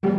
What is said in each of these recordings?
Hello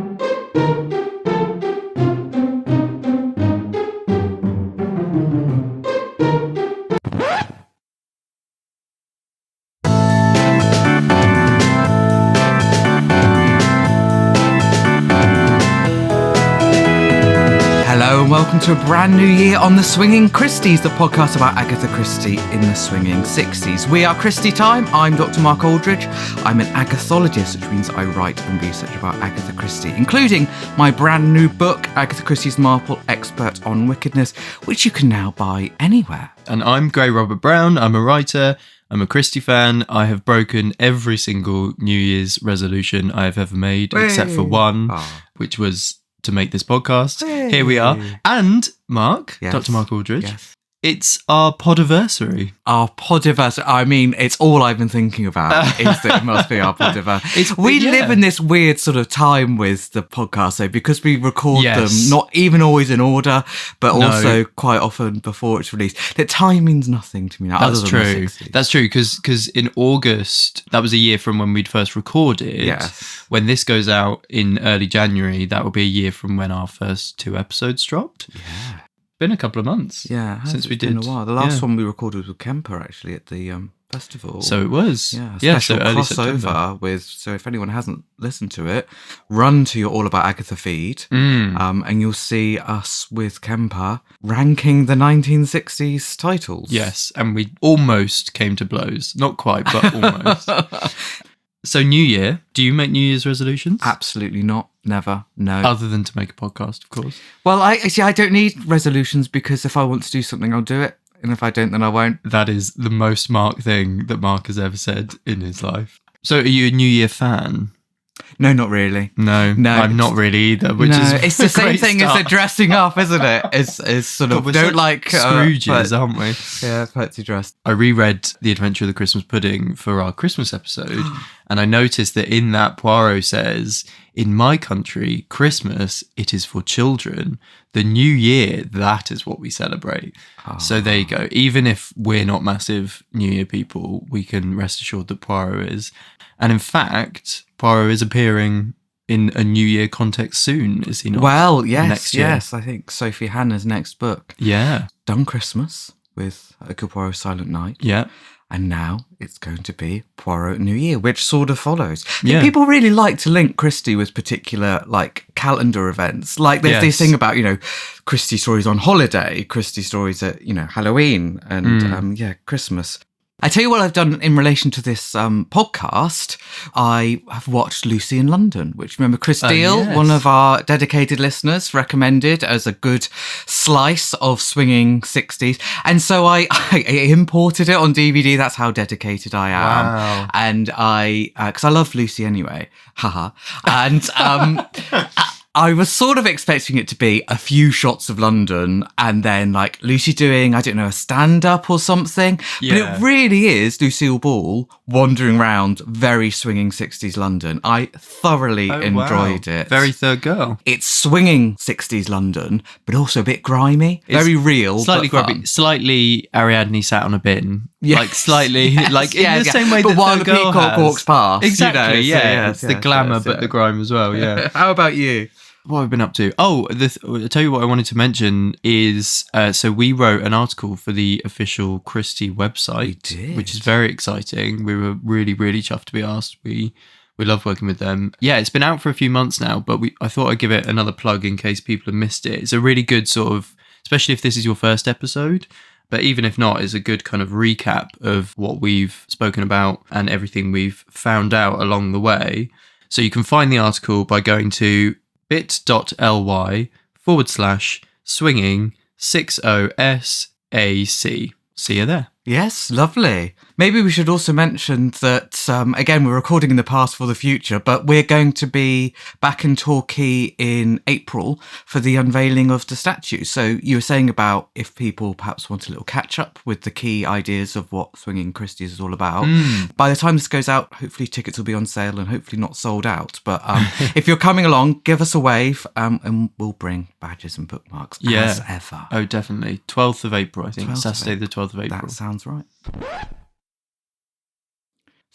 and welcome to a brand new year on The Swinging Christies, the podcast about Agatha Christie in the swinging 60s. We are Christie Time. I'm Dr. Mark Aldridge. I'm an agathologist, which means I write and research about Agatha Christie, including my brand new book, Agatha Christie's Marple, Expert on Wickedness, which you can now buy anywhere. And I'm Gray Robert Brown. I'm a writer. I'm a Christie fan. I have broken every single New Year's resolution I have ever made, except for one, which was to make this podcast. Hey. Here we are. And Mark, Yes. Dr. Mark Aldridge, Yes. it's our podiversary. Our podiversary. I mean, it's all I've been thinking about is that it must be our podiversary. We live in this weird sort of time with the podcast, though, because we record them not even always in order, but also quite often before it's released. That time means nothing to me now. That's other than true. the 60s. That's true, because in August, that was a year from when we'd first recorded. Yes. When this goes out in early January, that will be a year from when our first 2 episodes dropped. Yeah. Been a couple of months. Yeah, since we it's been did. a while. The last one we recorded was with Kemper, actually, at the festival. So it was. Yeah, so special early crossover September. with. So if anyone hasn't listened to it, run to your All About Agatha feed, and you'll see us with Kemper ranking the 1960s titles. Yes, and we almost came to blows. Not quite, but almost. So New Year, do you make New Year's resolutions? Absolutely not. Never. No. Other than to make a podcast, of course. Well, I don't need resolutions because if I want to do something, I'll do it. And if I don't, then I won't. That is the most Mark thing that Mark has ever said in his life. So are you a New Year fan? No, not really. No, I'm not really either. Which is it's the same great thing as start. the dressing up, isn't it? It's sort of We're don't such like Scrooges, aren't we? Yeah, fancy dressed. I reread The Adventure of the Christmas Pudding for our Christmas episode, and I noticed that in that Poirot says, "In my country, Christmas, it is for children. The New Year, that is what we celebrate." So there you go. Even if we're not massive New Year people, we can rest assured that Poirot is. And in fact, Poirot is appearing in a New Year context soon, is he not? Well, yes, Next year. yes. I think Sophie Hannah's next book. Yeah. Done Christmas with Hercule Poirot's Silent Night. Yeah. And now it's going to be Poirot New Year, which sort of follows. I think Yeah. people really like to link Christie with particular, like, calendar events. Like, there's this thing about, Christie stories on holiday, Christie stories at, Halloween, and, Christmas. I tell you what I've done in relation to this podcast. I have watched Lucy in London, which, remember, Chris Deal, one of our dedicated listeners, recommended as a good slice of swinging 60s. And so I imported it on DVD. That's how dedicated I am. Wow. And because I love Lucy anyway. Haha. And I was sort of expecting it to be a few shots of London and then like Lucy doing, I don't know, a stand-up or something. Yeah. But it really is Lucille Ball wandering around very swinging 60s London. I thoroughly enjoyed it. Very third girl. It's swinging 60s London, but also a bit grimy. Very real. Slightly but fun. grubby. Slightly Ariadne sat on a bin. Yes. Like slightly, Yes, like in yeah, the yeah. same way but that while Third the Girl peacock has. walks past. Exactly, So it's the glamour but the grime as well, yeah. How about you? What have I been up to? Oh, I'll tell you what I wanted to mention is, so we wrote an article for the official Christie website. We did. Which is very exciting. We were really, really chuffed to be asked. We love working with them. Yeah, it's been out for a few months now, but I thought I'd give it another plug in case people have missed it. It's a really good sort of, especially if this is your first episode, but even if not, it's a good kind of recap of what we've spoken about and everything we've found out along the way. So you can find the article by going to bit.ly/swinging60SAC. See you there. Yes, lovely. Maybe we should also mention that, again, we're recording in the past for the future, but we're going to be back in Torquay in April for the unveiling of the statue. So you were saying about if people perhaps want a little catch up with the key ideas of what Swinging Christies is all about. By the time this goes out, hopefully tickets will be on sale and hopefully not sold out. But if you're coming along, give us a wave and we'll bring badges and bookmarks as ever. Oh, definitely. 12th of April, I think. 12th of Saturday, the 12th of April. That sounds right.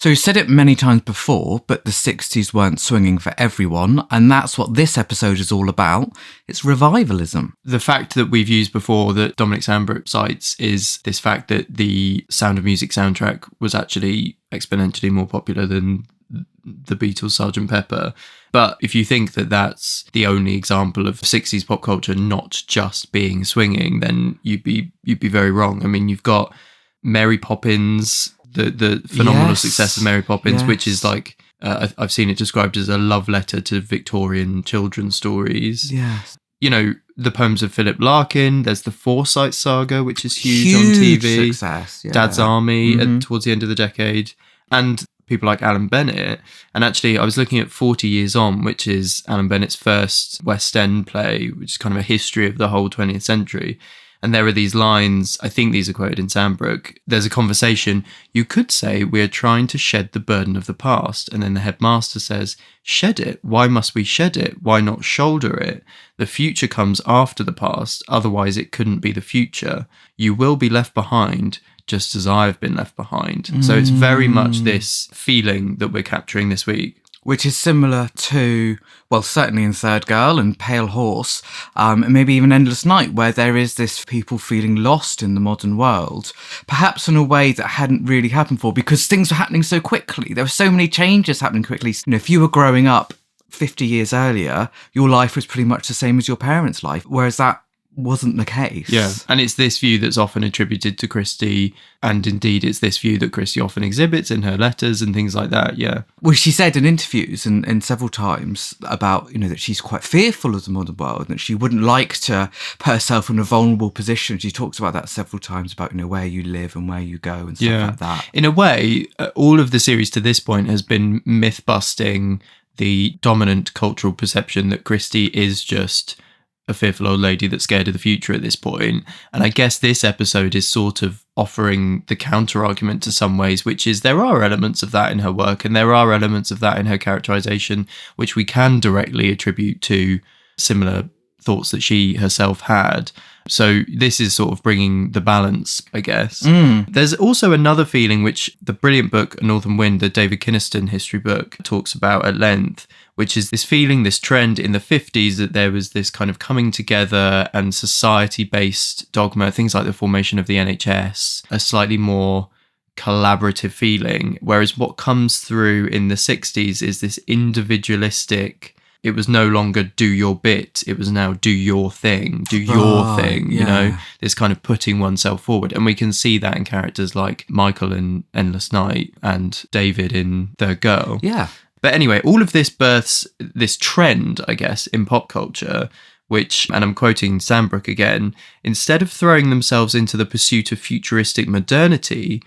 So you said it many times before, but the 60s weren't swinging for everyone, and that's what this episode is all about. It's revivalism. The fact that we've used before that Dominic Sandbrook cites is this fact that the Sound of Music soundtrack was actually exponentially more popular than the Beatles' Sgt. Pepper. But if you think that that's the only example of 60s pop culture not just being swinging, then you'd be very wrong. I mean, you've got Mary Poppins, the phenomenal success of Mary Poppins, which is like, I've seen it described as a love letter to Victorian children's stories. Yes. You know, the poems of Philip Larkin, there's the Forsyte saga, which is huge on TV. Success, yeah. Dad's Army towards the end of the decade. And people like Alan Bennett. And actually, I was looking at 40 Years On, which is Alan Bennett's first West End play, which is kind of a history of the whole 20th century. And there are these lines, I think these are quoted in Sandbrook. There's a conversation. You could say we're trying to shed the burden of the past. And then the headmaster says, shed it. Why must we shed it? Why not shoulder it? The future comes after the past. Otherwise, it couldn't be the future. You will be left behind, just as I've been left behind. So it's very much this feeling that we're capturing this week. Which is similar to, well, certainly in Third Girl and Pale Horse, and maybe even Endless Night, where there is this people feeling lost in the modern world, perhaps in a way that hadn't really happened before, because things were happening so quickly. There were so many changes happening quickly. You know, if you were growing up 50 years earlier, your life was pretty much the same as your parents' life, whereas that wasn't the case. Yeah, and it's this view that's often attributed to Christie, and indeed it's this view that Christie often exhibits in her letters and things like that, yeah. Well, she said in interviews and several times about, you know, that she's quite fearful of the modern world and that she wouldn't like to put herself in a vulnerable position. She talks about that several times, about, you know, where you live and where you go and stuff like that. In a way, all of the series to this point has been myth-busting the dominant cultural perception that Christie is just a fearful old lady that's scared of the future at this point. And I guess this episode is sort of offering the counter argument to some ways, which is there are elements of that in her work and there are elements of that in her characterization, which we can directly attribute to similar thoughts that she herself had. So this is sort of bringing the balance, I guess. There's also another feeling which the brilliant book Northern Wind, the David Kynaston history book, talks about at length, which is this feeling, this trend in the 50s that there was this kind of coming together and society-based dogma, things like the formation of the NHS, a slightly more collaborative feeling. Whereas what comes through in the 60s is this individualistic, it was no longer do your bit, it was now do your thing, you know, this kind of putting oneself forward. And we can see that in characters like Michael in Endless Night and David in Third Girl. Yeah. But anyway, all of this births this trend, I guess, in pop culture, which, and I'm quoting Sandbrook again, instead of throwing themselves into the pursuit of futuristic modernity,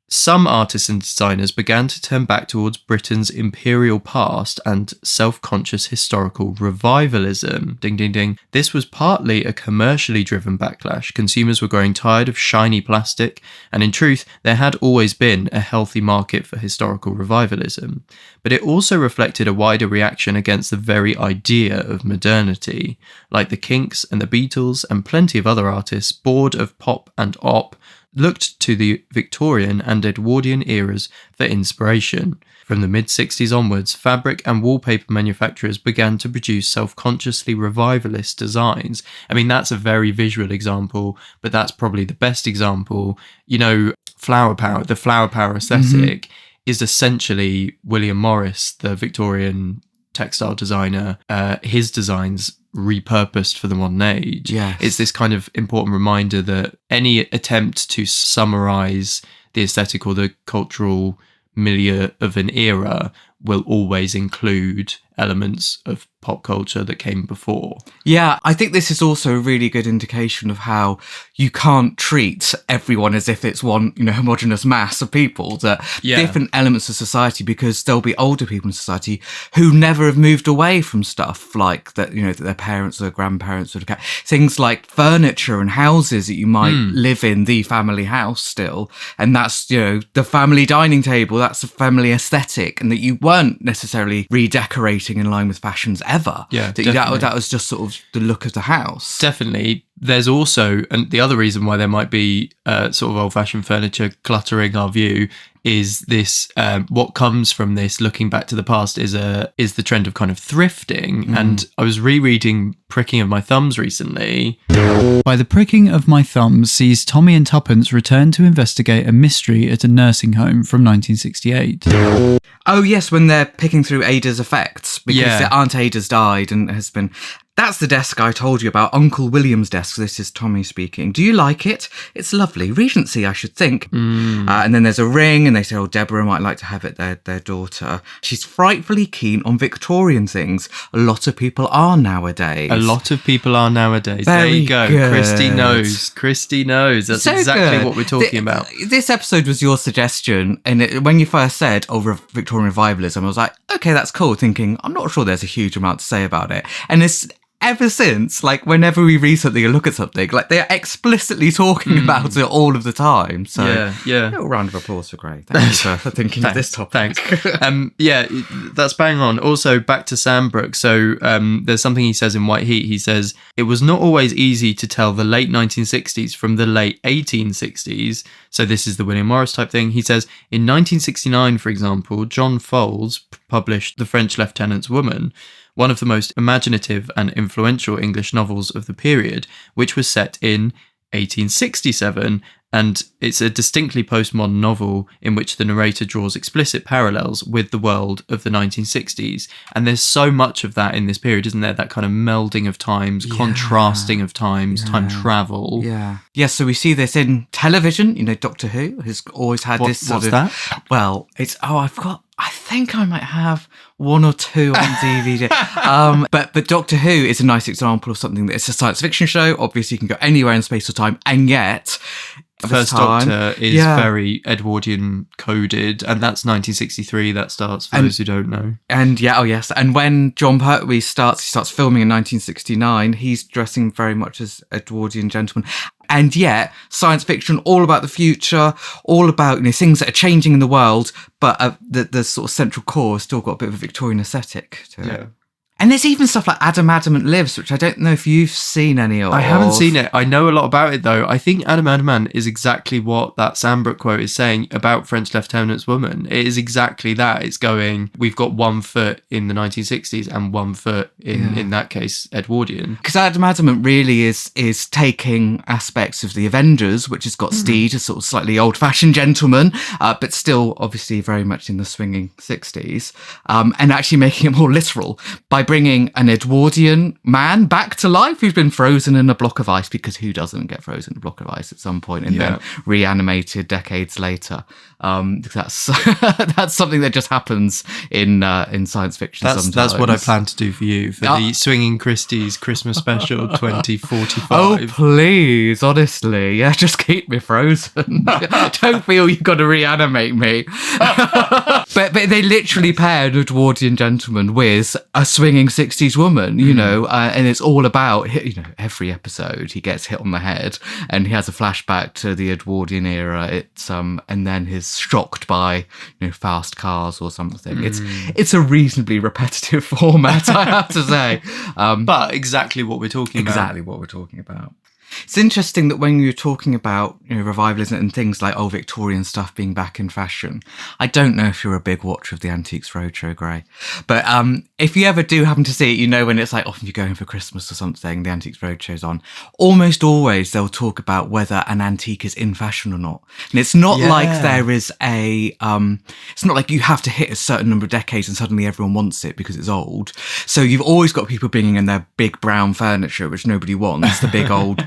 some artists and designers began to turn back towards Britain's imperial past and self-conscious historical revivalism. Ding, ding, ding. This was partly a commercially driven backlash. Consumers were growing tired of shiny plastic, and in truth, there had always been a healthy market for historical revivalism. But it also reflected a wider reaction against the very idea of modernity. Like the Kinks and the Beatles and plenty of other artists, bored of pop and op, looked to the Victorian and Edwardian eras for inspiration. From the mid-60s onwards, fabric and wallpaper manufacturers began to produce self-consciously revivalist designs. I mean, that's a very visual example, but that's probably the best example. You know, flower power, the flower power aesthetic is essentially William Morris, the Victorian textile designer, his designs repurposed for the modern age. Yes. It's this kind of important reminder that any attempt to summarize the aesthetic or the cultural milieu of an era will always include elements of pop culture that came before. Yeah, I think this is also a really good indication of how you can't treat everyone as if it's one, you know, homogenous mass of people, that different elements of society, because there'll be older people in society who never have moved away from stuff like that, you know, that their parents or grandparents would have kept. Things like furniture and houses that you might live in, the family house still, and that's, you know, the family dining table, that's a family aesthetic, and that you weren't necessarily redecorating in line with fashions ever. Yeah, that was just sort of the look of the house. Definitely. there's also, and the other reason why there might be sort of old-fashioned furniture cluttering our view is this, what comes from this looking back to the past is the trend of kind of thrifting. And I was rereading Pricking of My Thumbs recently. By the pricking of my thumbs sees Tommy and Tuppence return to investigate a mystery at a nursing home from 1968. Oh yes, when they're picking through Ada's effects, because their Aunt Ada's died and has been... That's the desk I told you about, Uncle William's desk. This is Tommy speaking. Do you like it? It's lovely. Regency, I should think. And then there's a ring, and they say, oh, Deborah might like to have it, their daughter. She's frightfully keen on Victorian things. A lot of people are nowadays. There you go. Good. Christie knows. That's so exactly good. What we're talking about. This episode was your suggestion, and when you first said, Victorian Revivalism, I was like, okay, that's cool, thinking, I'm not sure there's a huge amount to say about it. And it's... Ever since, like, whenever we read something or look at something, like, they're explicitly talking about it all of the time. So, yeah. A little round of applause for Gray. Thank you for thinking of this topic. Thanks. That's bang on. Also, back to Sandbrook. So, there's something he says in White Heat. He says, it was not always easy to tell the late 1960s from the late 1860s. So, this is the William Morris type thing. He says, in 1969, for example, John Fowles published The French Lieutenant's Woman, one of the most imaginative and influential English novels of the period, which was set in 1867, and it's a distinctly postmodern novel in which the narrator draws explicit parallels with the world of the 1960s. And there's so much of that in this period, isn't there? That kind of melding of times, contrasting of times, time travel. Yeah, so we see this in television. You know, Doctor Who has always had this sort what's of... that? Well, it's... I think I might have one or two on DVD. But Doctor Who is a nice example of something that it's a science fiction show. Obviously, you can go anywhere in space or time, and yet... First Doctor is very Edwardian coded, and that's 1963. That starts for those who don't know. And and when John Pertwee starts filming in 1969, he's dressing very much as Edwardian gentleman. And yet, science fiction, all about the future, all about things that are changing in the world, but the sort of central core has still got a bit of a Victorian aesthetic to it. And there's even stuff like Adam Adamant Lives, which I don't know if you've seen any of. I haven't seen it. I know a lot about it, though. I think Adam Adamant is exactly what that Sandbrook quote is saying about French Lieutenant's Woman. It is exactly that. It's going, we've got 1 foot in the 1960s and 1 foot in that case, Edwardian. Because Adam Adamant really is taking aspects of the Avengers, which has got Steed, a sort of slightly old-fashioned gentleman, but still obviously very much in the swinging 60s, and actually making it more literal by bringing an Edwardian man back to life who's been frozen in a block of ice, because who doesn't get frozen in a block of ice at some point and then reanimated decades later? That's something that just happens in science fiction sometimes. That's what I plan to do for you for the Swinging Christies Christmas Special 2045. Oh, please, honestly. Yeah, just keep me frozen. Don't feel you've got to reanimate me. But they literally paired Edwardian gentleman with a swinging 60s woman, and it's all about, every episode he gets hit on the head and he has a flashback to the Edwardian era. It's and then he's shocked by fast cars or something. It's a reasonably repetitive format, I have to say, but exactly what we're talking about. It's interesting that when you're talking about revivalism and things like Victorian stuff being back in fashion, I don't know if you're a big watcher of the Antiques Roadshow, Gray, but if you ever do happen to see it, when it's like often you're going for Christmas or something, the Antiques Roadshow's on, almost always they'll talk about whether an antique is in fashion or not. And it's not like there is it's not like you have to hit a certain number of decades and suddenly everyone wants it because it's old. So you've always got people bringing in their big brown furniture, which nobody wants, the big old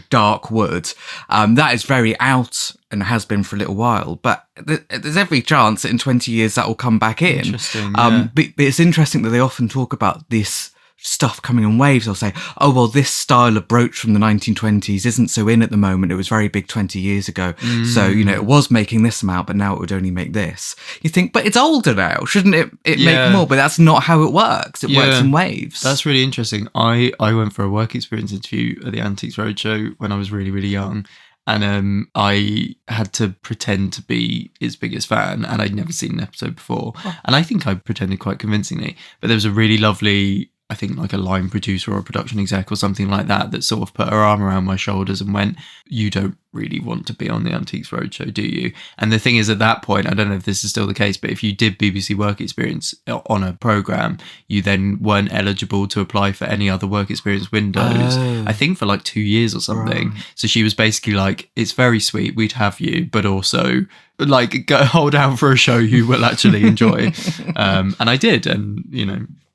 dark wood. That is very out and has been for a little while, but there's every chance that in 20 years that will come back in. Interesting. But it's interesting that they often talk about this stuff coming in waves. They'll say, oh, well, this style of brooch from the 1920s isn't so in at the moment. It was very big 20 years ago. So, it was making this amount, but now it would only make this. You think, but it's older now. Shouldn't it make more? But that's not how it works. It works in waves. That's really interesting. I went for a work experience interview at the Antiques Roadshow when I was really, really young. And I had to pretend to be its biggest fan, and I'd never seen an episode before. And I think I pretended quite convincingly. But there was a really lovely I think like a line producer or a production exec or something like that sort of put her arm around my shoulders and went, you don't really want to be on the Antiques Roadshow, do you? And the thing is, at that point, I don't know if this is still the case, but if you did BBC work experience on a programme, you then weren't eligible to apply for any other work experience windows, I think for like 2 years or something. Right. So she was basically like, it's very sweet, we'd have you, but also like go hold out for a show you will actually enjoy. And I did, and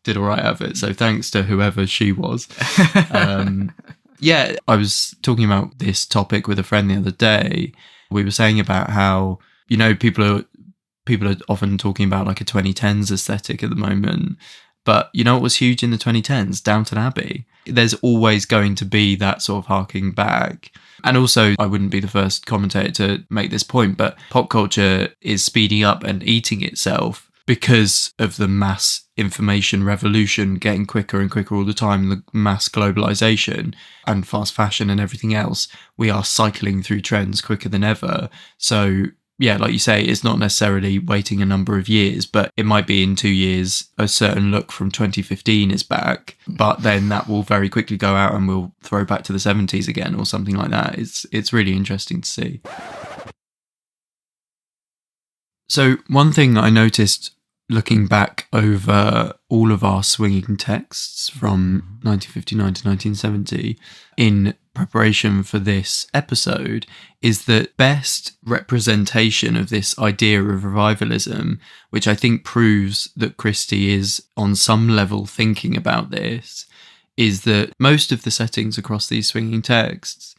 did all right out of it. So thanks to whoever she was. Yeah, I was talking about this topic with a friend the other day. We were saying about how, people are often talking about like a 2010s aesthetic at the moment. But what was huge in the 2010s? Downton Abbey. There's always going to be that sort of harking back. And also, I wouldn't be the first commentator to make this point, but pop culture is speeding up and eating itself because of the mass information revolution getting quicker and quicker all the time, the mass globalization and fast fashion and everything else. We are cycling through trends quicker than ever. So yeah, like you say, it's not necessarily waiting a number of years, but it might be in 2 years, a certain look from 2015 is back, but then that will very quickly go out and we'll throw back to the 70s again or something like that. It's really interesting to see. So one thing I noticed looking back over all of our swinging texts from 1959 to 1970 in preparation for this episode is that best representation of this idea of revivalism, which I think proves that Christie is on some level thinking about this, is that most of the settings across these swinging texts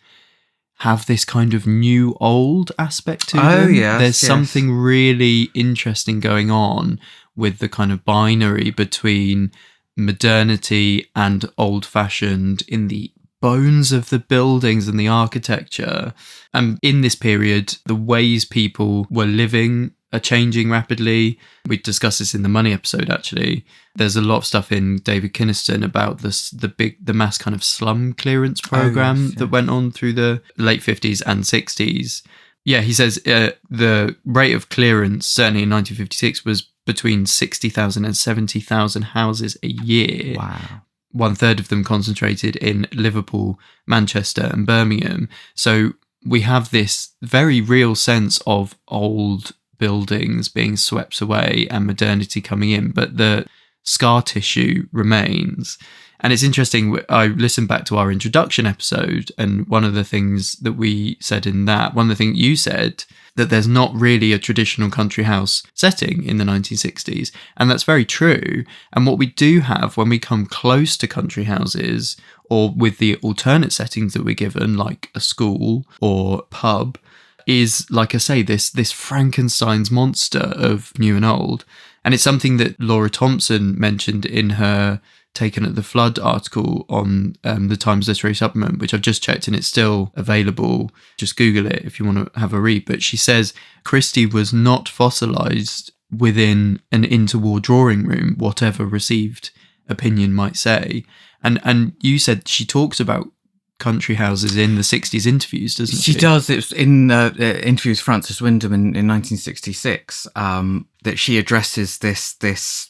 have this kind of new old aspect to them. There's something really interesting going on with the kind of binary between modernity and old-fashioned in the bones of the buildings and the architecture. And in this period, the ways people were living are changing rapidly. We discussed this in the Money episode, actually. There's a lot of stuff in David Kynaston about the mass kind of slum clearance program that went on through the late 50s and 60s. Yeah, he says the rate of clearance, certainly in 1956, was between 60,000 and 70,000 houses a year. Wow. 1/3 of them concentrated in Liverpool, Manchester and Birmingham. So we have this very real sense of old buildings being swept away and modernity coming in, but the scar tissue remains. And it's interesting, I listened back to our introduction episode, and one of the things that we said in that, one of the things you said, that there's not really a traditional country house setting in the 1960s. And that's very true. And what we do have when we come close to country houses, or with the alternate settings that we're given, like a school or pub, is, like I say, this Frankenstein's monster of new and old. And it's something that Laura Thompson mentioned in her Taken at the Flood article on the Times Literary Supplement, which I've just checked and it's still available. Just Google it if you want to have a read. But she says Christie was not fossilised within an interwar drawing room, whatever received opinion might say. And you said she talks about country houses in the 60s interviews, doesn't she? She does. It's in interviews with Francis Wyndham in 1966 that she addresses this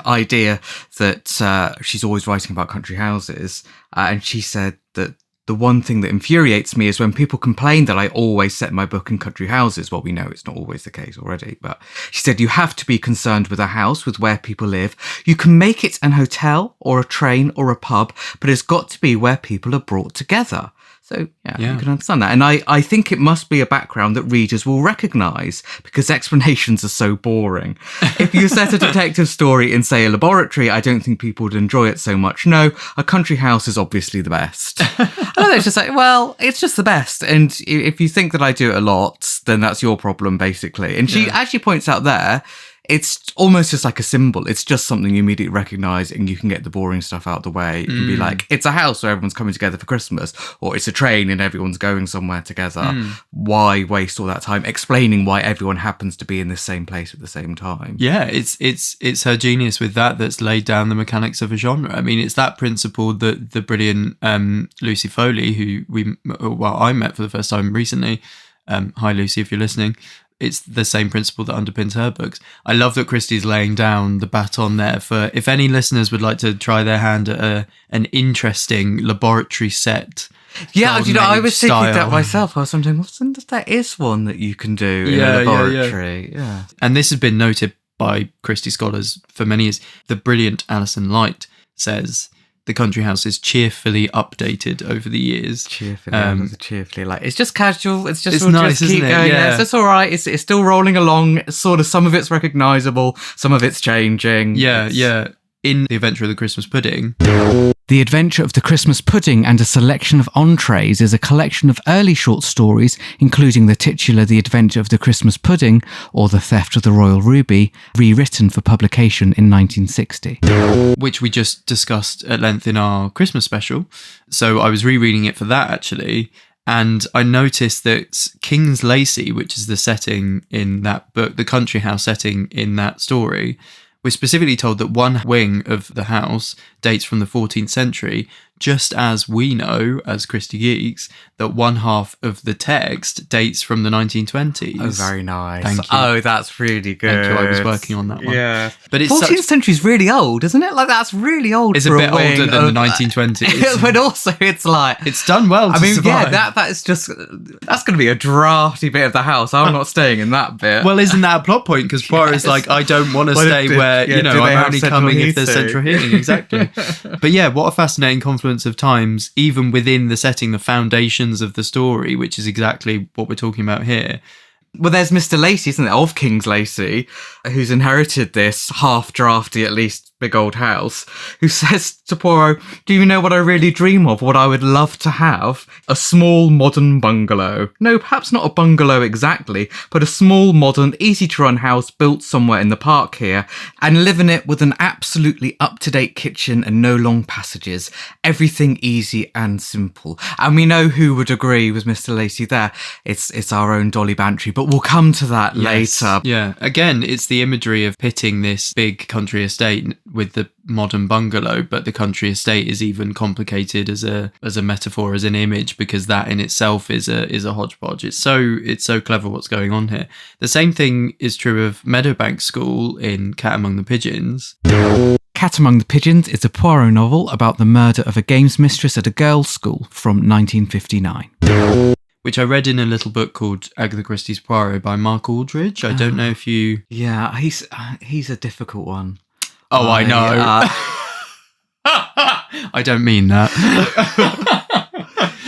idea that she's always writing about country houses. And she said that the one thing that infuriates me is when people complain that I always set my book in country houses. Well, we know it's not always the case already, but she said you have to be concerned with a house, with where people live. You can make it an hotel or a train or a pub, but it's got to be where people are brought together. So, yeah, you can understand that. And I think it must be a background that readers will recognise because explanations are so boring. If you set a detective story in, say, a laboratory, I don't think people would enjoy it so much. No, a country house is obviously the best. And it's just like, well, it's just the best. And if you think that I do it a lot, then that's your problem, basically. And she actually points out there, it's almost just like a symbol. It's just something you immediately recognise and you can get the boring stuff out of the way. You can be like, it's a house where everyone's coming together for Christmas, or it's a train and everyone's going somewhere together. Why waste all that time explaining why everyone happens to be in the same place at the same time? Yeah, it's her genius with that's laid down the mechanics of a genre. I mean, it's that principle that the brilliant Lucy Foley, who I met for the first time recently. Hi, Lucy, if you're listening. it's the same principle that underpins her books. I love that Christie's laying down the baton there for, if any listeners would like to try their hand at an interesting laboratory set. Yeah, I was thinking that myself. I was wondering, there is one that you can do in a laboratory. Yeah. And this has been noted by Christie scholars for many years. The brilliant Alison Light says the country house is cheerfully updated over the years. Cheerfully, like it's just casual. It's nice, just keep isn't it? going. Yeah. It's all right. It's still rolling along. Sort of, some of it's recognisable, some of it's changing. Yeah. In The Adventure of the Christmas Pudding. The Adventure of the Christmas Pudding and a Selection of Entrees is a collection of early short stories, including the titular The Adventure of the Christmas Pudding or The Theft of the Royal Ruby, rewritten for publication in 1960. Which we just discussed at length in our Christmas special. So I was rereading it for that, actually. And I noticed that King's Lacey, which is the setting in that book, the country house setting in that story, we're specifically told that one wing of the house dates from the 14th century, just as we know, as Christie geeks, that one half of the text dates from the 1920s. Oh, very nice. Thank you. Oh, that's really good. Thank you. I was working on that one. Yeah. But it's 14th century is really old, isn't it? Like, that's really old. It's for a bit wing older than the 1920s. But also, it's like... It's done well to survive. Yeah, that is just... That's going to be a drafty bit of the house. I'm not staying in that bit. Well, isn't that a plot point? Because Poirot's like, I don't want to stay where, I'm only coming if there's central heating. Exactly. But yeah, what a fascinating confluence of times, even within the setting, the foundations of the story, which is exactly what we're talking about here. Well, there's Mr. Lacey, isn't there, of King's Lacey, who's inherited this half-drafty, at least, big old house, who says to Poirot, do you know what I really dream of, what I would love to have? A small, modern bungalow. No, perhaps not a bungalow exactly, but a small, modern, easy-to-run house built somewhere in the park here, and live in it with an absolutely up-to-date kitchen and no long passages. Everything easy and simple. And we know who would agree with Mr. Lacey there. It's our own Dolly Bantry, but we'll come to that later. Yeah, again, it's the imagery of pitting this big country estate with the modern bungalow, but the country estate is even complicated as a metaphor, as an image, because that in itself is a hodgepodge. It's so clever what's going on here. The same thing is true of Meadowbank School in Cat Among the Pigeons. Cat Among the Pigeons is a Poirot novel about the murder of a games mistress at a girls' school from 1959. Which I read in a little book called Agatha Christie's Poirot by Mark Aldridge. I don't know if you... Yeah, he's a difficult one. Oh, I know. I don't mean that.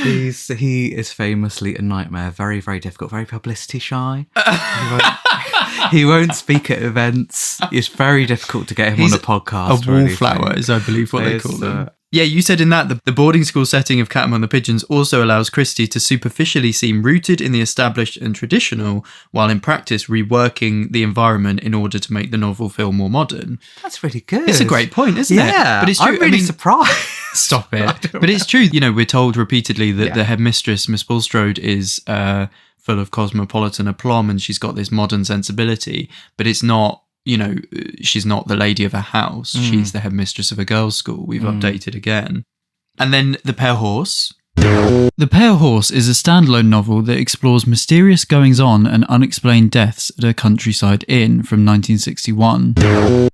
He is famously a nightmare. Very, very difficult. Very publicity shy. He won't speak at events. It's very difficult to get him on a podcast. A wallflower is, I believe, what they call them. Yeah, you said in that the boarding school setting of Cat Among the Pigeons also allows Christie to superficially seem rooted in the established and traditional, while in practice reworking the environment in order to make the novel feel more modern. That's really good. It's a great point, isn't it? Yeah, but it's true. I'm really surprised. Stop it. But it's true. We're told repeatedly that the headmistress, Miss Bulstrode, is full of cosmopolitan aplomb and she's got this modern sensibility, but it's not. She's not the lady of a house. She's the headmistress of a girls' school. We've updated again. And then The Pale Horse. The Pale Horse is a standalone novel that explores mysterious goings-on and unexplained deaths at a countryside inn from 1961.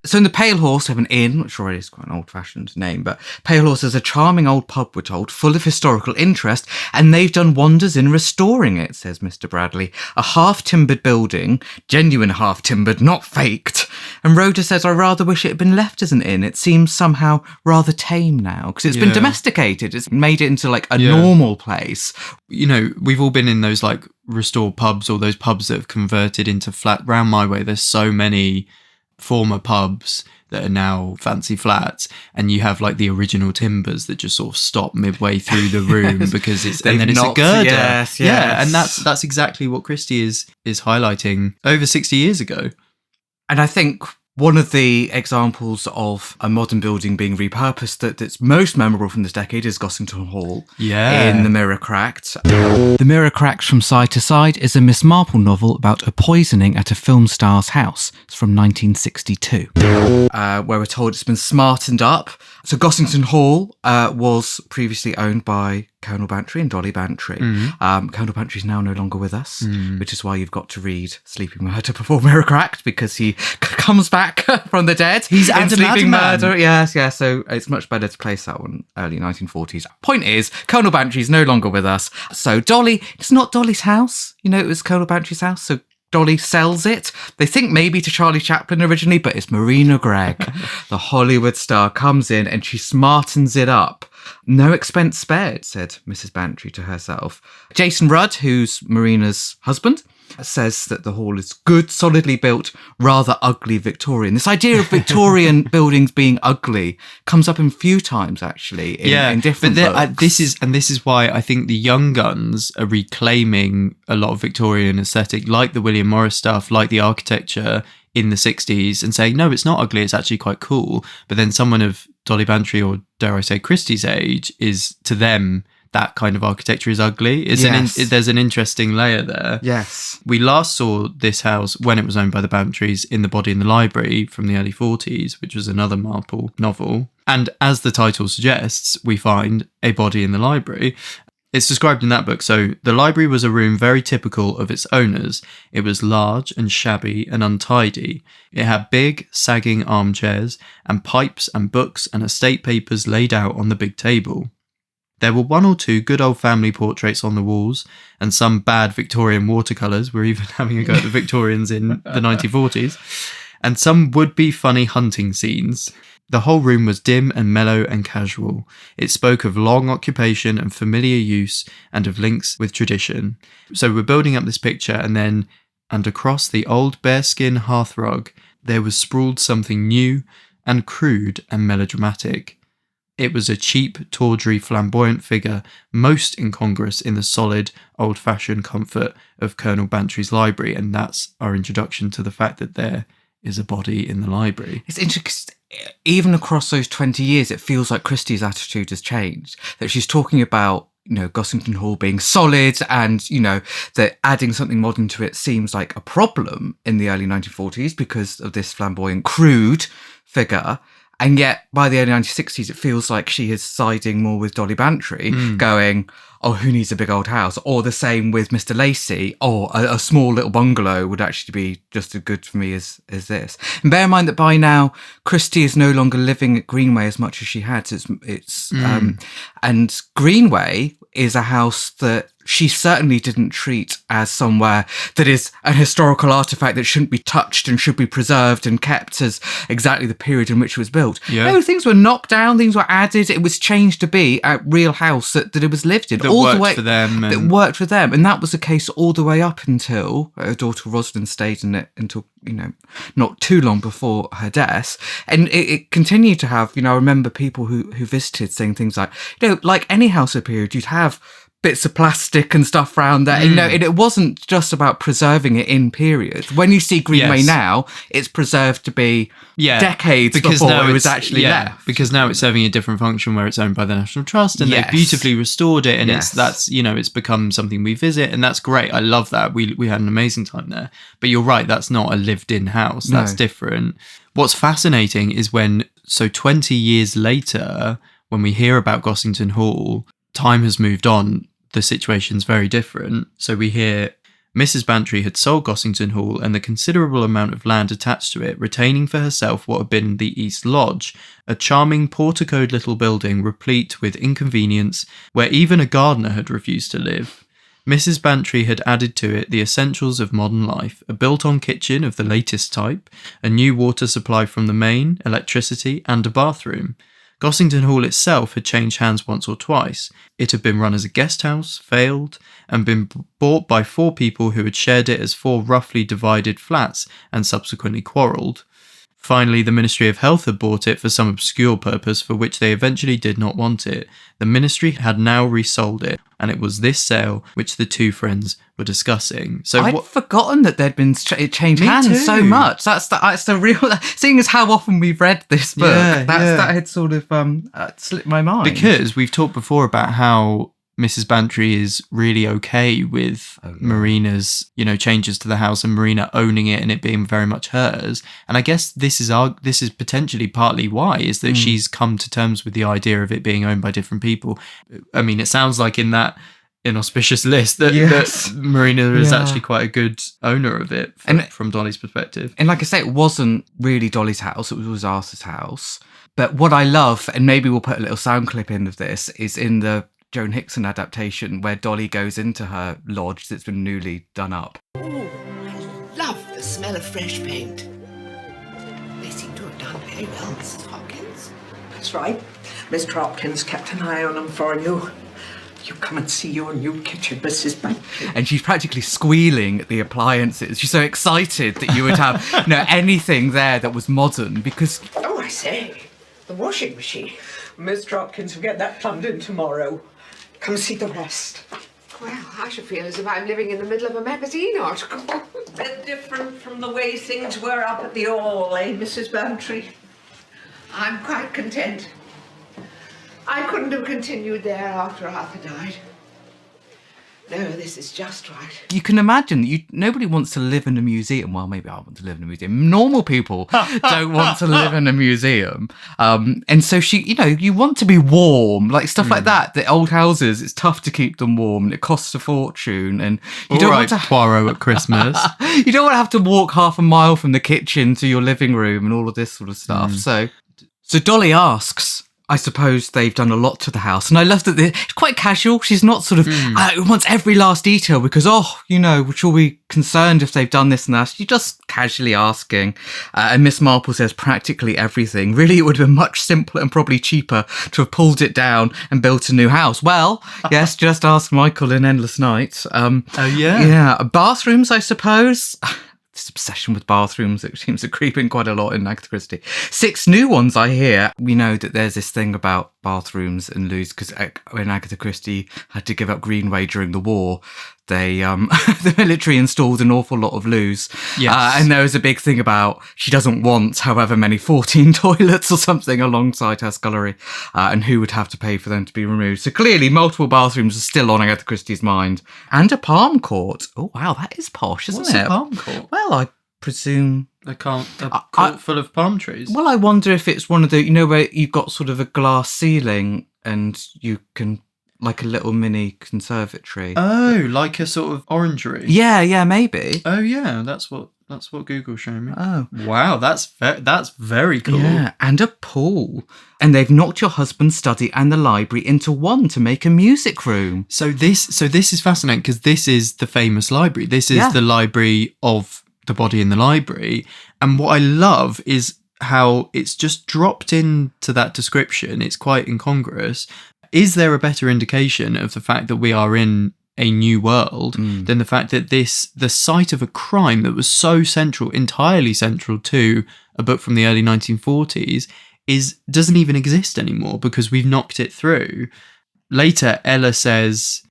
So in The Pale Horse, we have an inn, which already is quite an old-fashioned name, but Pale Horse is a charming old pub, we're told, full of historical interest, and they've done wonders in restoring it, says Mr. Bradley. A half-timbered building, genuine half-timbered, not faked. And Rhoda says, I rather wish it had been left as an inn. It seems somehow rather tame now, because it's been domesticated. It's made it into like a normal place. We've all been in those like restored pubs or those pubs that have converted into flat. Round my way, there's so many former pubs that are now fancy flats, and you have like the original timbers that just sort of stop midway through the room because it's and then it's a girder. Yes. Yeah, and that's exactly what Christie is highlighting over 60 years ago. And I think one of the examples of a modern building being repurposed that's most memorable from this decade is Gossington Hall in The Mirror Cracked. The Mirror Cracked from Side to Side is a Miss Marple novel about a poisoning at a film star's house. It's from 1962, where we're told it's been smartened up. So Gossington Hall was previously owned by Colonel Bantry and Dolly Bantry. Colonel Bantry is now no longer with us, which is why you've got to read Sleeping Murder before Mirror Cracked, because he comes back from the dead. He's in Sleeping Murder. Murder. Yes. So it's much better to place that one early 1940s. Point is, Colonel Bantry is no longer with us. So Dolly, it's not Dolly's house. It was Colonel Bantry's house. So Dolly sells it. They think maybe to Charlie Chaplin originally, but it's Marina Gregg, the Hollywood star, comes in and she smartens it up. No expense spared, said Mrs. Bantry to herself. Jason Rudd, who's Marina's husband, says that the hall is good, solidly built, rather ugly Victorian. This idea of Victorian buildings being ugly comes up in a few times, actually, in different books. This is why I think the young guns are reclaiming a lot of Victorian aesthetic, like the William Morris stuff, like the architecture in the 60s, and saying, no, it's not ugly, it's actually quite cool. But then someone of Dolly Bantry, or dare I say Christie's age, is, to them, that kind of architecture is ugly. There's an interesting layer there. Yes. We last saw this house when it was owned by the Bantrys in The Body in the Library from the early 40s, which was another Marple novel. And as the title suggests, we find a body in the library. It's described in that book. So the library was a room very typical of its owners. It was large and shabby and untidy. It had big, sagging armchairs and pipes and books and estate papers laid out on the big table. There were one or two good old family portraits on the walls, and some bad Victorian watercolours. We're even having a go at the Victorians in the 1940s. And some would-be funny hunting scenes. The whole room was dim and mellow and casual. It spoke of long occupation and familiar use, and of links with tradition. So we're building up this picture, and across the old bearskin hearthrug, there was sprawled something new and crude and melodramatic. It was a cheap, tawdry, flamboyant figure, most incongruous in the solid, old-fashioned comfort of Colonel Bantry's library, and that's our introduction to the fact that there is a body in the library. It's interesting. Even across those 20 years, it feels like Christie's attitude has changed. That she's talking about, Gossington Hall being solid, and, that adding something modern to it seems like a problem in the early 1940s because of this flamboyant, crude figure. And yet, by the early 1960s, it feels like she is siding more with Dolly Bantry, going, oh, who needs a big old house? Or the same with Mr. Lacey. Oh, a small little bungalow would actually be just as good for me as this. And bear in mind that by now, Christie is no longer living at Greenway as much as she had. And Greenway is a house that she certainly didn't treat as somewhere that is a historical artifact that shouldn't be touched and should be preserved and kept as exactly the period in which it was built. Yeah. No, things were knocked down, things were added. It was changed to be a real house that it was lived in. That worked for them. That worked for them. And that was the case all the way up until her daughter Rosalind stayed in it until, not too long before her death. And it continued to have, I remember people who visited saying things like, like any house of period, you'd have bits of plastic and stuff around there. And it wasn't just about preserving it in period. When you see Greenway now, it's preserved to be decades before it was actually left. Because now it's serving a different function where it's owned by the National Trust, and they've beautifully restored it, and it's become something we visit, and that's great. I love that. We had an amazing time there. But you're right, that's not a lived-in house. That's different. What's fascinating is 20 years later, when we hear about Gossington Hall, time has moved on. The situation's very different. So we hear Mrs. Bantry had sold Gossington Hall and the considerable amount of land attached to it, retaining for herself what had been the East Lodge, a charming porticoed little building replete with inconvenience, where even a gardener had refused to live. Mrs. Bantry had added to it the essentials of modern life, a built-on kitchen of the latest type, a new water supply from the main, electricity, and a bathroom. Gossington Hall itself had changed hands once or twice. It had been run as a guest house, failed, and been bought by 4 people who had shared it as 4 roughly divided flats and subsequently quarrelled. Finally, the Ministry of Health had bought it for some obscure purpose for which they eventually did not want it. The Ministry had now resold it, and it was this sale which the 2 friends were discussing. So I'd forgotten that there'd been it changed hands so much. That's the real. Seeing as how often we've read this book, that had sort of slipped my mind. Because we've talked before about how Mrs. Bantry is really okay with Marina's, changes to the house and Marina owning it and it being very much hers. And I guess this is potentially partly why, is that she's come to terms with the idea of it being owned by different people. I mean, it sounds like in that inauspicious list that Marina is actually quite a good owner of it from Dolly's perspective. And like I say, it wasn't really Dolly's house, it was Arthur's house. But what I love, and maybe we'll put a little sound clip in of this, is in the Joan Hickson adaptation where Dolly goes into her lodge that's been newly done up. Oh, I love the smell of fresh paint. They seem to have done very well, Mrs. Hopkins. That's right. Mr. Hopkins kept an eye on them for you. You come and see your new kitchen, Mrs. Bantry. And she's practically squealing at the appliances. She's so excited that you would have anything there that was modern because... Oh, I say, the washing machine. Mr. Hopkins will get that plumbed in tomorrow. Come see the rest. Well, I should feel as if I'm living in the middle of a magazine article. A bit different from the way things were up at the Hall, eh, Mrs. Bantry? I'm quite content. I couldn't have continued there after Arthur died. No, this is just right. You can imagine nobody wants to live in a museum. Well, maybe I want to live in a museum. Normal people don't want to live in a museum. And so you want to be warm, like stuff like that. The old houses, it's tough to keep them warm and it costs a fortune. And you don't want to Poirot at Christmas. You don't want to have to walk half a mile from the kitchen to your living room and all of this sort of stuff. So Dolly asks, I suppose they've done a lot to the house. And I love that it's quite casual. She's not sort of, wants every last detail because, she'll be concerned if they've done this and that. She's just casually asking. And Miss Marple says practically everything. Really, it would have been much simpler and probably cheaper to have pulled it down and built a new house. Well, yes, just ask Michael in Endless Night. Yeah. Bathrooms, I suppose. This obsession with bathrooms, it seems to creep in quite a lot in Agatha Christie. 6 new ones I hear. We know that there's this thing about bathrooms and loos because when Agatha Christie had to give up Greenway during the war, they the military installed an awful lot of loos. Yes. And there was a big thing about she doesn't want however many 14 toilets or something alongside her scullery, and who would have to pay for them to be removed. So clearly multiple bathrooms are still on Agatha Christie's mind. And a palm court. Oh wow, that is posh, isn't What's it? A palm court? Well, I presume a court full of palm trees. Well, I wonder if it's one of the, where you've got sort of a glass ceiling and you can, like a little mini conservatory. Oh, like a sort of orangery. Yeah, maybe. Oh yeah, that's what Google's showing me. Oh, wow, that's very cool. Yeah, and a pool. And they've knocked your husband's study and the library into one to make a music room. So this is fascinating because this is the famous library. This is the library of The Body in the Library. And what I love is how it's just dropped into that description. It's quite incongruous. Is there a better indication of the fact that we are in a new world than the fact that the site of a crime that was so entirely central to a book from the early 1940s doesn't even exist anymore because we've knocked it through? Later, Ella says...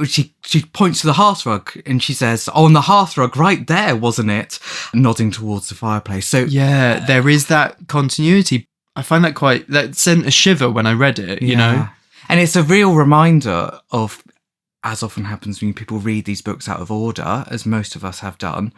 she points to the hearthrug and she says, on the hearthrug right there, wasn't it? Nodding towards the fireplace. So yeah, there is that continuity. I find that sent a shiver when I read it, you know? And it's a real reminder of, as often happens when people read these books out of order, as most of us have done,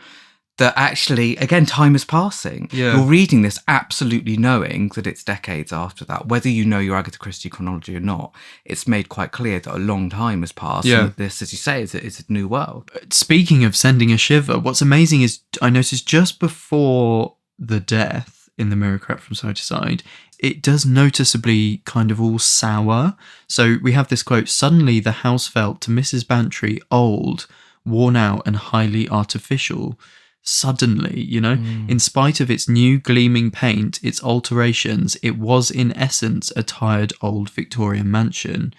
that actually, again, time is passing. Yeah. You're reading this absolutely knowing that it's decades after that. Whether you know your Agatha Christie chronology or not, it's made quite clear that a long time has passed. Yeah. And that this, as you say, is a new world. Speaking of sending a shiver, what's amazing is I noticed just before the death in The Mirror Crept from Side to Side, it does noticeably kind of all sour. So we have this quote, "Suddenly the house felt to Mrs. Bantry old, worn out and highly artificial." Suddenly, in spite of its new gleaming paint, its alterations, it was in essence a tired old Victorian mansion.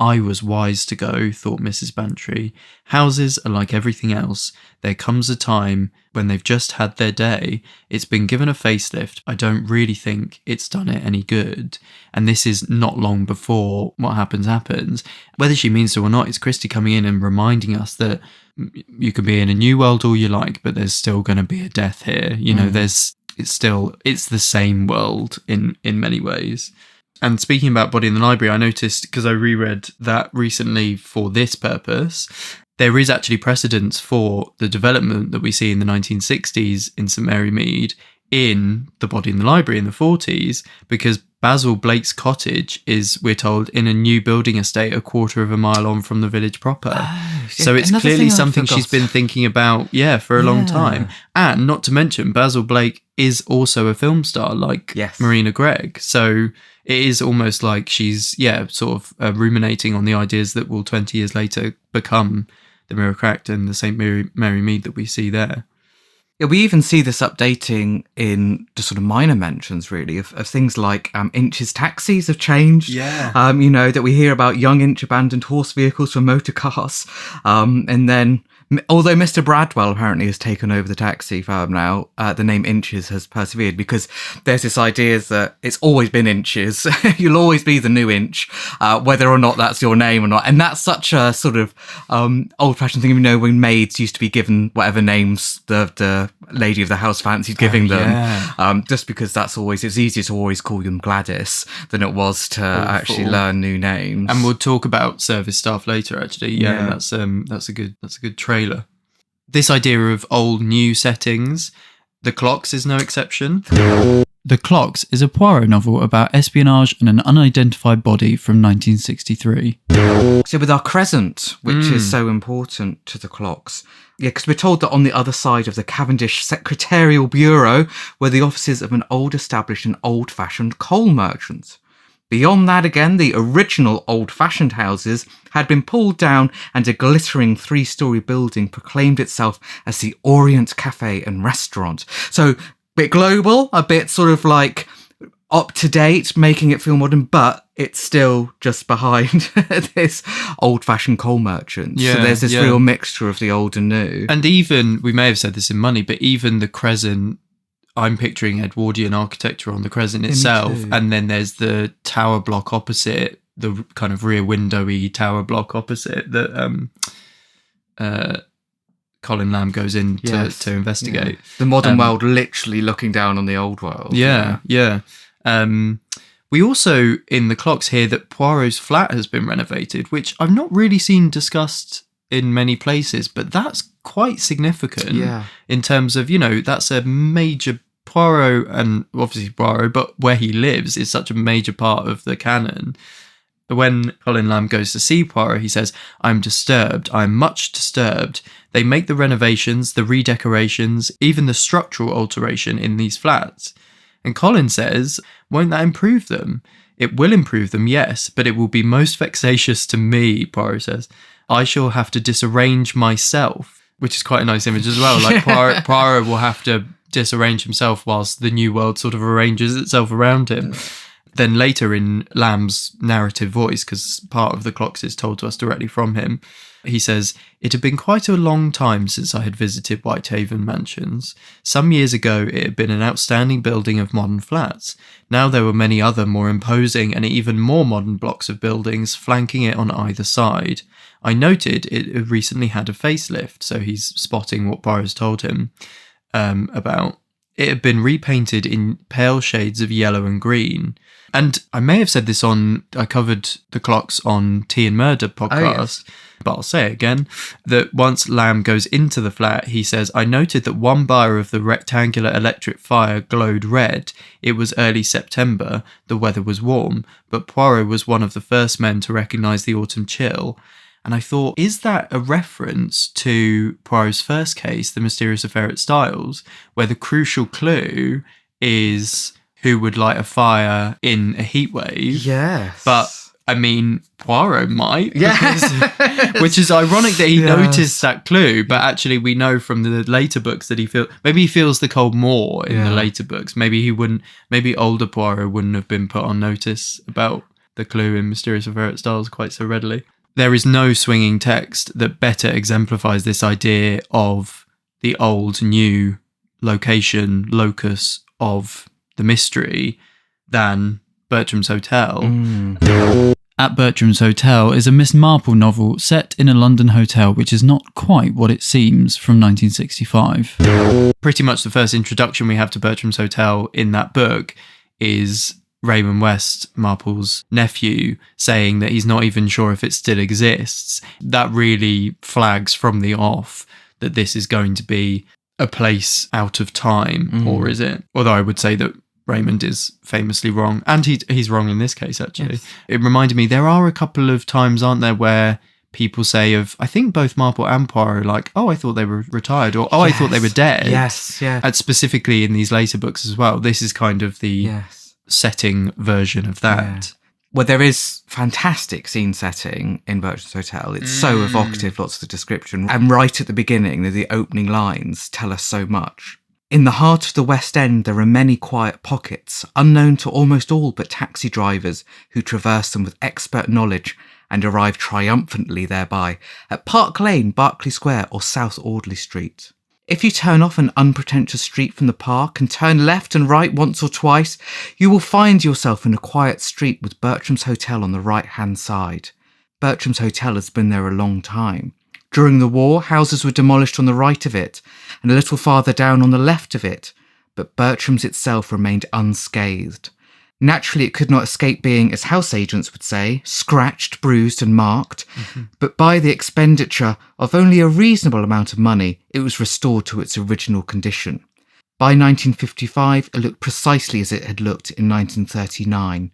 I was wise to go, thought Mrs. Bantry. Houses are like everything else. There comes a time when they've just had their day. It's been given a facelift. I don't really think it's done it any good. And this is not long before what happens. Whether she means to or not, it's Christie coming in and reminding us that you can be in a new world all you like, but there's still going to be a death here. It's the same world in many ways. And speaking about Body in the Library, I noticed, because I reread that recently for this purpose, there is actually precedence for the development that we see in the 1960s in St Mary Mead in the Body in the Library in the 40s, because Basil Blake's cottage is, we're told, in a new building estate a quarter of a mile on from the village proper. Oh, so it's clearly something she's been thinking about, for a long time. And not to mention, Basil Blake is also a film star like Marina Gregg. So it is almost like she's, sort of ruminating on the ideas that will 20 years later become the Mirror Cracked and the St Mary Mead that we see there. Yeah, we even see this updating in just sort of minor mentions, really, of things like Inch's taxis have changed. Yeah. That we hear about young Inch abandoned horse vehicles for motor cars. And then, although Mr. Bradwell apparently has taken over the taxi firm now, the name Inch's has persevered, because there's this idea that it's always been Inch's. You'll always be the new Inch, whether or not that's your name or not. And that's such a sort of old-fashioned thing, when maids used to be given whatever names the lady of the house fancied giving them. Just because it's easier to always call them Gladys than it was to actually learn new names. And we'll talk about service staff later, actually. That's a good trailer. This idea of old new settings, The Clocks is no exception. The Clocks is a Poirot novel about espionage and an unidentified body from 1963. So with our crescent, which is so important to The Clocks, because we're told that on the other side of the Cavendish Secretarial Bureau were the offices of an old established and old-fashioned coal merchant. Beyond that, again, the original old-fashioned houses had been pulled down and a glittering 3-storey building proclaimed itself as the Orient Cafe and Restaurant. So a bit global, a bit sort of like up-to-date, making it feel modern, but it's still just behind this old-fashioned coal merchant. So there's this real mixture of the old and new. And even, we may have said this in Money, but even the crescent, I'm picturing Edwardian architecture on the crescent itself, and then there's the tower block opposite, the kind of rear windowy tower block opposite that Colin Lamb goes in to investigate. The modern world literally looking down on the old world. We also, in The Clocks, hear that Poirot's flat has been renovated, which I've not really seen discussed in many places, but that's quite significant in terms of, that's a major Poirot, and obviously Poirot, but where he lives is such a major part of the canon. When Colin Lamb goes to see Poirot, he says, "I'm disturbed. I'm much disturbed. They make the renovations, the redecorations, even the structural alteration in these flats." And Colin says, "Won't that improve them?" "It will improve them, yes, but it will be most vexatious to me," Poirot says. "I shall have to disarrange myself," which is quite a nice image as well. Like Poirot will have to disarrange himself whilst the new world sort of arranges itself around him. Then later in Lamb's narrative voice, because part of The Clocks is told to us directly from him, he says, "It had been quite a long time since I had visited Whitehaven Mansions. Some years ago it had been an outstanding building of modern flats. Now there were many other more imposing and even more modern blocks of buildings flanking it on either side. I noted it had recently had a facelift," so he's spotting what Poirot's told him about. "It had been repainted in pale shades of yellow and green." And I may have said this I covered The Clocks on Tea and Murder podcast, but I'll say it again, that once Lamb goes into the flat, he says, "I noted that one bar of the rectangular electric fire glowed red. It was early September, the weather was warm, but Poirot was one of the first men to recognise the autumn chill." And I thought, is that a reference to Poirot's first case, The Mysterious Affair at Styles, where the crucial clue is who would light a fire in a heat wave? Yes. But, I mean, Poirot might. Which is ironic that he noticed that clue, but actually we know from the later books that maybe he feels the cold more in the later books. Maybe older Poirot wouldn't have been put on notice about the clue in Mysterious Affair at Styles quite so readily. There is no swinging text that better exemplifies this idea of the old, new locus of the mystery than Bertram's Hotel. At Bertram's Hotel is a Miss Marple novel set in a London hotel, which is not quite what it seems, from 1965. Pretty much the first introduction we have to Bertram's Hotel in that book is Raymond West, Marple's nephew, saying that he's not even sure if it still exists, that really flags from the off that this is going to be a place out of time, or is it? Although I would say that Raymond is famously wrong, and he's wrong in this case, actually. Yes. It reminded me, there are a couple of times, aren't there, where people say of, I think both Marple and Poirot, like, oh, I thought they were retired, or, oh, yes, I thought they were dead. Yes, yeah. And specifically in these later books as well. This is kind of the setting version of that. Yeah. Well, there is fantastic scene setting in Bertram's Hotel. It's so evocative, lots of the description. And right at the beginning, the opening lines tell us so much. In the heart of the West End, there are many quiet pockets, unknown to almost all but taxi drivers, who traverse them with expert knowledge and arrive triumphantly thereby at Park Lane, Berkeley Square, or South Audley Street. If you turn off an unpretentious street from the park and turn left and right once or twice, you will find yourself in a quiet street with Bertram's Hotel on the right-hand side. Bertram's Hotel has been there a long time. During the war, houses were demolished on the right of it, and a little farther down on the left of it, but Bertram's itself remained unscathed. Naturally, it could not escape being, as house agents would say, scratched, bruised and marked, but by the expenditure of only a reasonable amount of money, it was restored to its original condition. By 1955, it looked precisely as it had looked in 1939,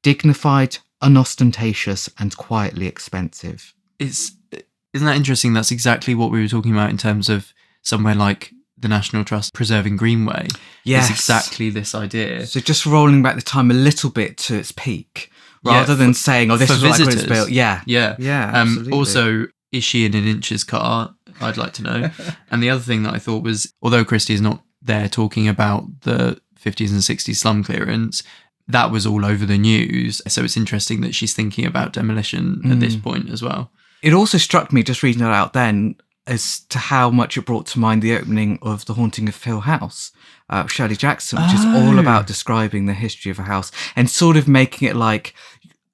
dignified, unostentatious and quietly expensive. Isn't that interesting? That's exactly what we were talking about in terms of somewhere like the National Trust preserving Greenway. Yes. It's exactly this idea. So just rolling back the time a little bit to its peak, rather than saying, oh, this is what I was built. Yeah. Absolutely. Also, is she in an inches car? I'd like to know. And the other thing that I thought was, although Christie is not there talking about the 50s and 60s slum clearance, that was all over the news. So it's interesting that she's thinking about demolition at this point as well. It also struck me, just reading it out then, as to how much it brought to mind the opening of The Haunting of Hill House, Shirley Jackson, which is all about describing the history of a house and sort of making it like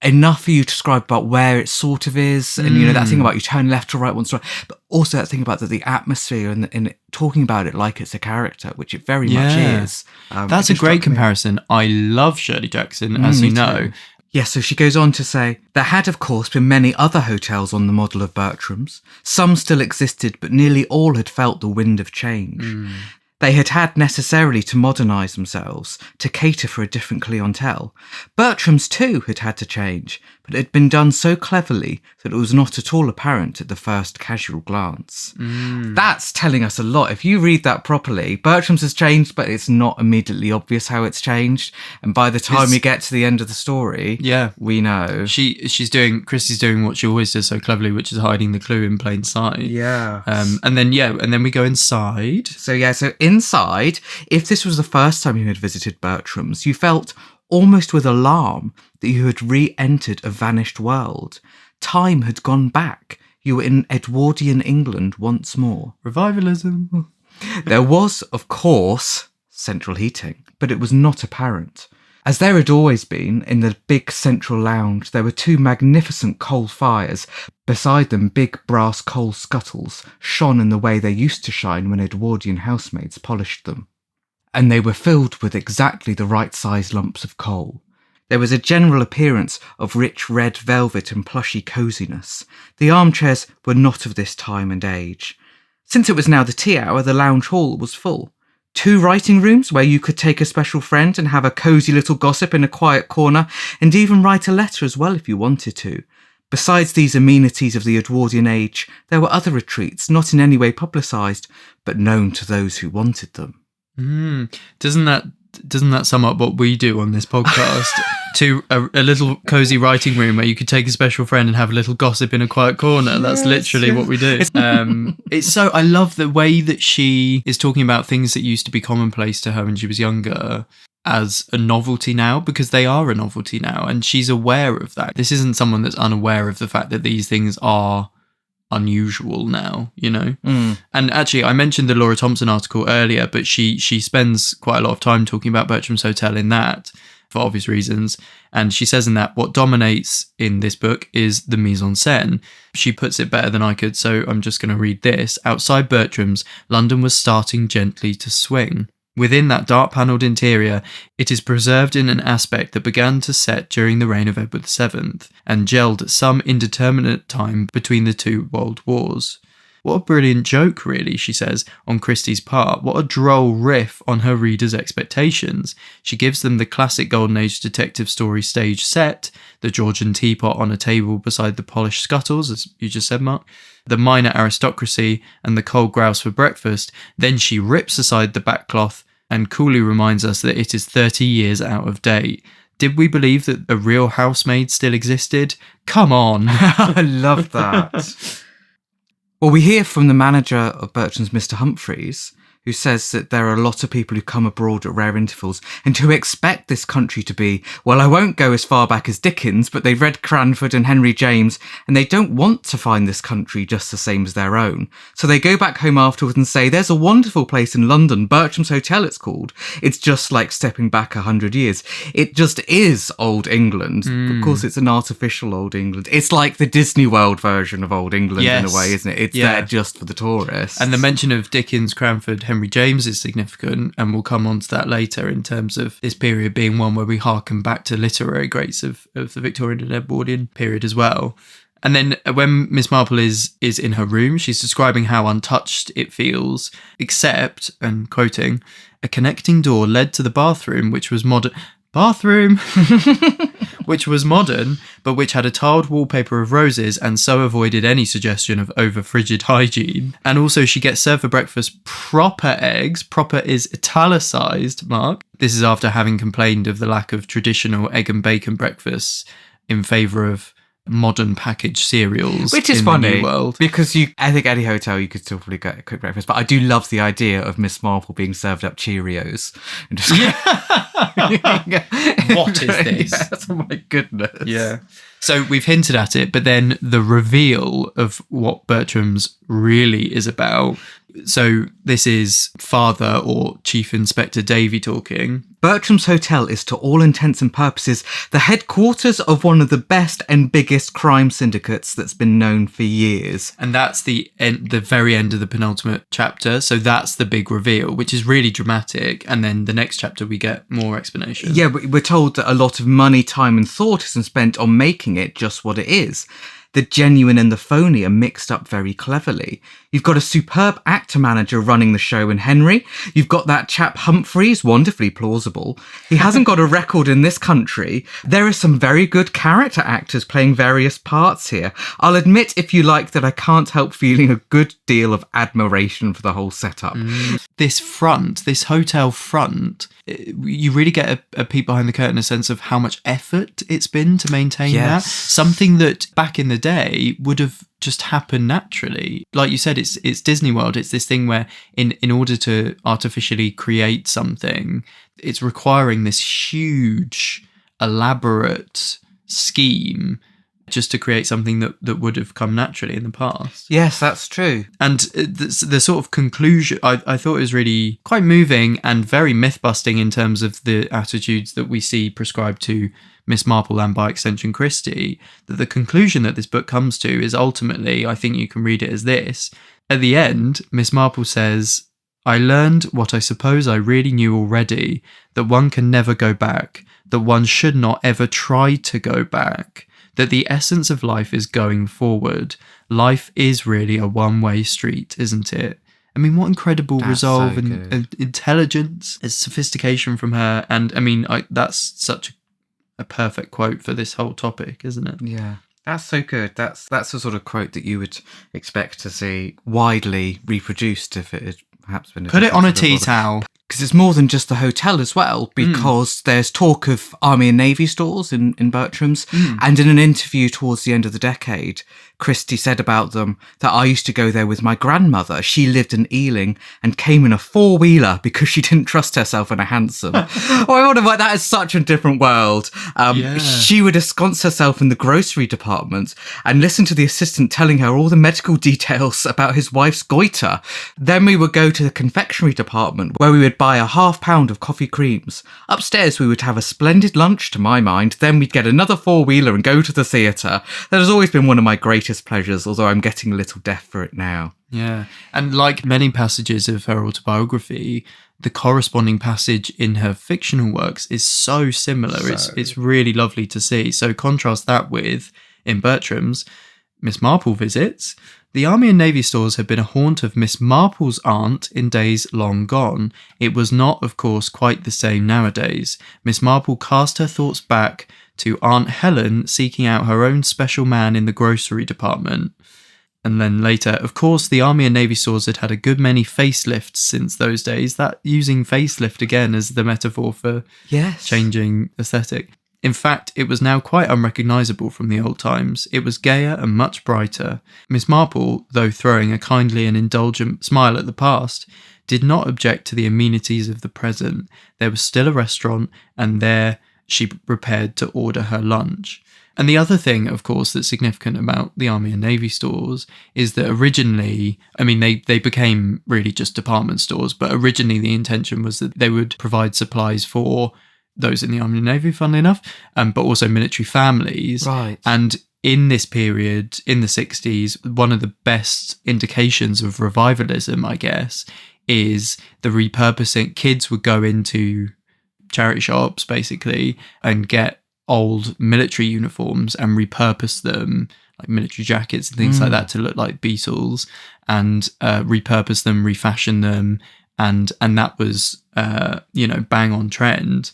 enough for you to describe about where it sort of is. And, you know, that thing about you turn left to right once, but also that thing about the atmosphere and talking about it like it's a character, which it very much is. That's a great comparison. I love Shirley Jackson, as you know. Yes, so she goes on to say, there had, of course, been many other hotels on the model of Bertram's. Some still existed, but nearly all had felt the wind of change. They had had necessarily to modernise themselves, to cater for a different clientele. Bertram's, too, had had to change, but it had been done so cleverly that it was not at all apparent at the first casual glance. That's telling us a lot. If you read that properly, Bertram's has changed, but it's not immediately obvious how it's changed. And by the time we get to the end of the story, we know. Christie's doing what she always does so cleverly, which is hiding the clue in plain sight. Yeah. And then we go inside. So inside, if this was the first time you had visited Bertram's, you felt almost with alarm that you had re-entered a vanished world. Time had gone back. You were in Edwardian England once more. Revivalism. There was, of course, central heating, but it was not apparent. As there had always been, in the big central lounge, there were two magnificent coal fires. Beside them, big brass coal scuttles shone in the way they used to shine when Edwardian housemaids polished them. And they were filled with exactly the right size lumps of coal. There was a general appearance of rich red velvet and plushy coziness. The armchairs were not of this time and age. Since it was now the tea hour, the lounge hall was full. 2 writing rooms where you could take a special friend and have a cosy little gossip in a quiet corner, and even write a letter as well if you wanted to. Besides these amenities of the Edwardian age, there were other retreats, not in any way publicised, but known to those who wanted them. Doesn't that sum up what we do on this podcast? To a little cosy writing room where you could take a special friend and have a little gossip in a quiet corner. That's literally what we do. It's so, I love the way that she is talking about things that used to be commonplace to her when she was younger as a novelty now, because they are a novelty now, and she's aware of that. This isn't someone that's unaware of the fact that these things are unusual now, you know. And actually, I mentioned the Laura Thompson article earlier, but she spends quite a lot of time talking about Bertram's Hotel in that, for obvious reasons. And she says in that, what dominates in this book is the mise-en-scène. She puts it better than I could, so I'm just going to read this. Outside Bertram's, London was starting gently to swing. Within that dark-panelled interior, it is preserved in an aspect that began to set during the reign of Edward VII and gelled at some indeterminate time between the two world wars. What a brilliant joke, really, she says, on Christie's part. What a droll riff on her readers' expectations. She gives them the classic Golden Age detective story stage set, the Georgian teapot on a table beside the polished scuttles, as you just said, Mark, the minor aristocracy, and the cold grouse for breakfast. Then she rips aside the backcloth and coolly reminds us that it is 30 years out of date. Did we believe that a real housemaid still existed? Come on. I love that. Well, we hear from the manager of Bertram's, Mr. Humphreys, who says that there are a lot of people who come abroad at rare intervals and who expect this country to be, well, I won't go as far back as Dickens, but they've read Cranford and Henry James, and they don't want to find this country just the same as their own. So they go back home afterwards and say, there's a wonderful place in London, Bertram's Hotel it's called. It's just like stepping back 100 years. It just is old England. Of course, it's an artificial old England. It's like the Disney World version of old England in a way, isn't it? It's there just for the tourists. And the mention of Dickens, Cranford, Henry James is significant, and we'll come on to that later in terms of this period being one where we harken back to literary greats of the Victorian and Edwardian period as well. And then when Miss Marple is in her room, she's describing how untouched it feels, except, and quoting, a connecting door led to the bathroom, which was modern, which was modern, but which had a tiled wallpaper of roses and so avoided any suggestion of over-frigid hygiene. And also she gets served for breakfast proper eggs. Proper is italicized, Mark. This is after having complained of the lack of traditional egg and bacon breakfasts in favour of modern packaged cereals, which is in funny the New World. Because I think any hotel you could still probably get a quick breakfast, but I do love the idea of Miss Marple being served up Cheerios and just What is this? Yes, oh my goodness. Yeah. So we've hinted at it, but then the reveal of what Bertram's really is about. So this is Father or Chief Inspector Davy talking. Bertram's Hotel is to all intents and purposes the headquarters of one of the best and biggest crime syndicates that's been known for years. And that's the very end of the penultimate chapter. So that's the big reveal, which is really dramatic. And then the next chapter, we get more explanation. Yeah, we're told that a lot of money, time and thought is spent on making it just what it is. The genuine and the phony are mixed up very cleverly. You've got a superb actor manager running the show in Henry. You've got that chap Humphreys, wonderfully plausible. He hasn't got a record in this country. There are some very good character actors playing various parts here. I'll admit, if you like, that I can't help feeling a good deal of admiration for the whole setup. This hotel front, you really get a peek behind the curtain, a sense of how much effort it's been to maintain that. Something that back in the day would have just happened naturally. Like you said, it's Disney World. It's this thing where in order to artificially create something, it's requiring this huge, elaborate scheme just to create something that would have come naturally in the past. Yes, that's true. And the sort of conclusion, I thought it was really quite moving and very myth-busting in terms of the attitudes that we see prescribed to Miss Marple and by extension Christie, that the conclusion that this book comes to is ultimately, I think you can read it as this. At the end, Miss Marple says, I learned what I suppose I really knew already, that one can never go back, that one should not ever try to go back, that the essence of life is going forward. Life is really a one-way street, isn't it? I mean, what incredible resolve and intelligence, and sophistication from her. And I mean, that's such a perfect quote for this whole topic, isn't it? Yeah, that's so good. That's the sort of quote that you would expect to see widely reproduced if it had perhaps been. Put it on a tea towel. Because it's more than just the hotel as well, because there's talk of Army and Navy stores in Bertram's. And in an interview towards the end of the decade, Christie said about them that I used to go there with my grandmother. She lived in Ealing and came in a four-wheeler because she didn't trust herself in a hansom. I wonder why that is such a different world. She would ensconce herself in the grocery department and listen to the assistant telling her all the medical details about his wife's goiter. Then we would go to the confectionery department where we would buy a ½ pound of coffee creams. Upstairs we would have a splendid lunch, to my mind. Then we'd get another four-wheeler and go to the theatre. That has always been one of my greatest pleasures, although I'm getting a little deaf for it now. Yeah, and like many passages of her autobiography, the corresponding passage in her fictional works is so similar. It's really lovely to see. So contrast that with, in Bertram's, Miss Marple visits. The Army and Navy Stores had been a haunt of Miss Marple's aunt in days long gone. It was not, of course, quite the same nowadays. Miss Marple cast her thoughts back to Aunt Helen seeking out her own special man in the grocery department. And then later, of course, the Army and Navy Stores had had a good many facelifts since those days. That using facelift again as the metaphor for changing aesthetic. In fact, it was now quite unrecognisable from the old times. It was gayer and much brighter. Miss Marple, though throwing a kindly and indulgent smile at the past, did not object to the amenities of the present. There was still a restaurant, and there she prepared to order her lunch. And the other thing, of course, that's significant about the Army and Navy Stores is that originally, I mean, they became really just department stores, but originally the intention was that they would provide supplies for those in the Army and Navy, funnily enough, but also military families. Right. And in this period, in the 60s, one of the best indications of revivalism, I guess, is the repurposing. Kids would go into charity shops, basically, and get old military uniforms and repurpose them, like military jackets and things like that, to look like Beatles, and repurpose them, refashion them, and that was, bang on trend.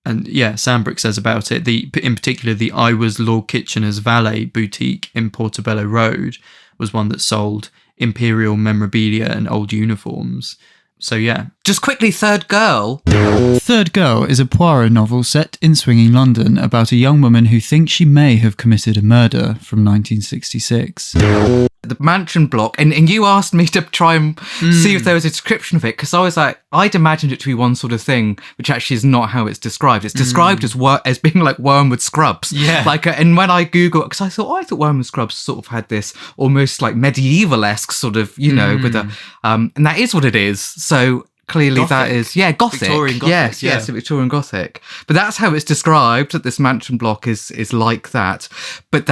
And yeah, Sandbrook says about it, in particular, the I Was Lord Kitchener's Valet boutique in Portobello Road was one that sold imperial memorabilia and old uniforms. So yeah. Just quickly, Third Girl. Third Girl is a Poirot novel set in swinging London about a young woman who thinks she may have committed a murder, from 1966. The mansion block, and you asked me to try and see if there was a description of it, because I was like, I'd imagined it to be one sort of thing, which actually is not how it's described. It's described as being like Wormwood Scrubs. Yeah. And when I Googled, because I thought Wormwood Scrubs sort of had this almost like medieval-esque sort of, with a, and that is what it is. So clearly Gothic. That is, Gothic. Victorian Gothic. Yes, Victorian Gothic. But that's how it's described, that this mansion block is like that. But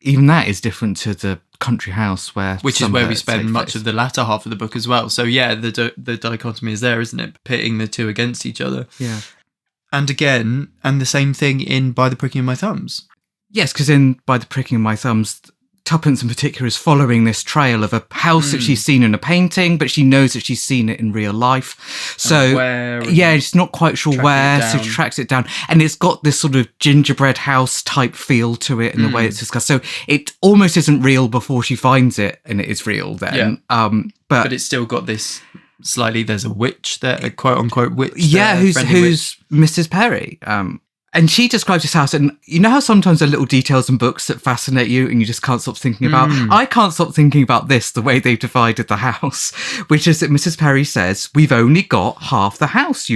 even that is different to the country house, which is where we spend much of the latter half of the book as well. So yeah, the dichotomy is there, isn't it? Pitting the two against each other. Yeah. And again, and the same thing in By the Pricking of My Thumbs. Yes, because in By the Pricking of My Thumbs, Tuppence in particular is following this trail of a house that she's seen in a painting, but she knows that she's seen it in real life. So she's not quite sure where, so she tracks it down. And it's got this sort of gingerbread house type feel to it in the way it's discussed. So it almost isn't real before she finds it, and it is real then. Yeah. But it's still got this slightly, there's a witch there, a quote unquote witch. Yeah, who's Mrs. Perry. And she describes this house, and you know how sometimes there are little details in books that fascinate you and you just can't stop thinking about? I can't stop thinking about this, the way they've divided the house, which is that Mrs. Perry says, we've only got half the house,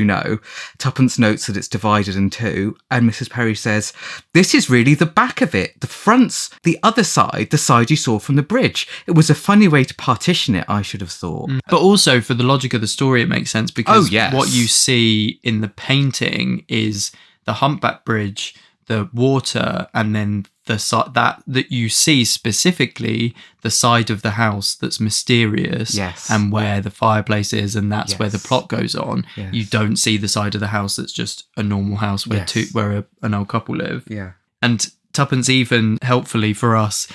Tuppence notes that it's divided in two, and Mrs. Perry says, this is really the back of it. The front's the other side, the side you saw from the bridge. It was a funny way to partition it, I should have thought. But also, for the logic of the story, it makes sense, because what you see in the painting is the humpback bridge, the water, and then the side that you see specifically the side of the house that's mysterious, and where the fireplace is, and that's where the plot goes on. You don't see the side of the house that's just a normal house where an old couple live. And Tuppence even helpfully for us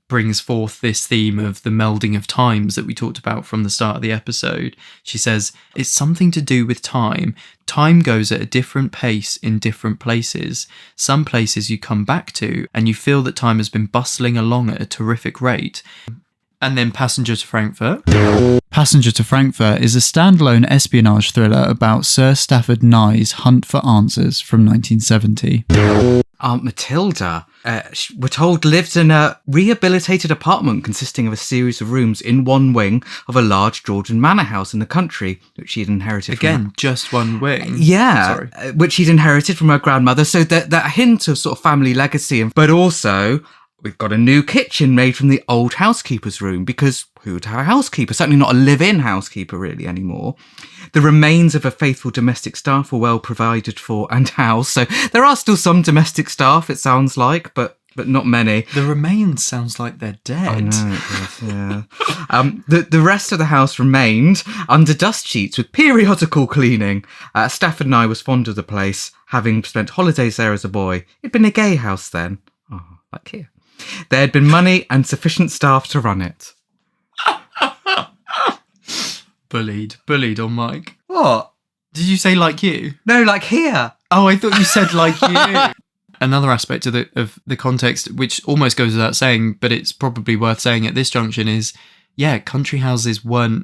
brings forth this theme of the melding of times that we talked about from the start of the episode. She says, it's something to do with time. Time goes at a different pace in different places. Some places you come back to and you feel that time has been bustling along at a terrific rate. And then Passenger to Frankfurt. Passenger to Frankfurt is a standalone espionage thriller about Sir Stafford Nye's hunt for answers from 1970. Aunt Matilda, we're told, lived in a rehabilitated apartment consisting of a series of rooms in one wing of a large Georgian manor house in the country, which she'd inherited from just one wing. Yeah, which she'd inherited from her grandmother. So that hint of sort of family legacy, but also we've got a new kitchen made from the old housekeeper's room, because who would have a housekeeper? Certainly not a live-in housekeeper really anymore. The remains of a faithful domestic staff were well provided for and housed. So there are still some domestic staff, it sounds like, but but not many. The remains sounds like they're dead. I know it does, yeah. The rest of the house remained under dust sheets with periodical cleaning. Stafford and I was fond of the place, having spent holidays there as a boy. It'd been a gay house then. Oh, like here. There had been money and sufficient staff to run it. Bullied on Mike. What? Did you say like you? No, like here. Oh, I thought you said like you. Another aspect of the context, which almost goes without saying, but it's probably worth saying at this junction, is country houses were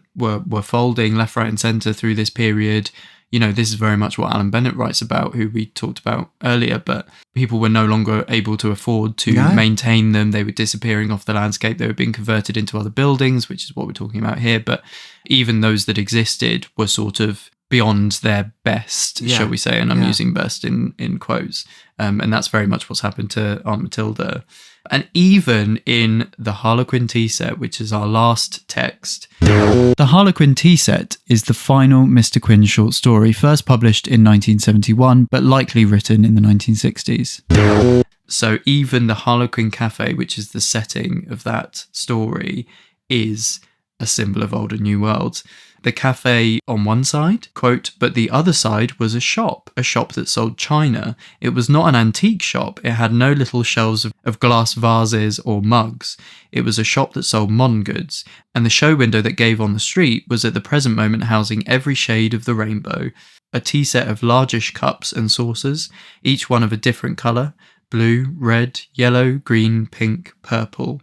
folding left, right, and centre through this period. You know, this is very much what Alan Bennett writes about, who we talked about earlier, but people were no longer able to afford to maintain them. They were disappearing off the landscape. They were being converted into other buildings, which is what we're talking about here. But even those that existed were sort of beyond their best, shall we say, and I'm using best in quotes. And that's very much what's happened to Aunt Matilda. And even in the Harlequin tea set, which is our last text. The Harlequin tea set is the final Mr. Quin short story, first published in 1971, but likely written in the 1960s. So even the Harlequin Cafe, which is the setting of that story, is a symbol of old and new worlds. The cafe on one side, quote, but the other side was a shop that sold china. It was not an antique shop. It had no little shelves of glass vases or mugs. It was a shop that sold modern goods. And the show window that gave on the street was at the present moment housing every shade of the rainbow. A tea set of largish cups and saucers, each one of a different colour, blue, red, yellow, green, pink, purple.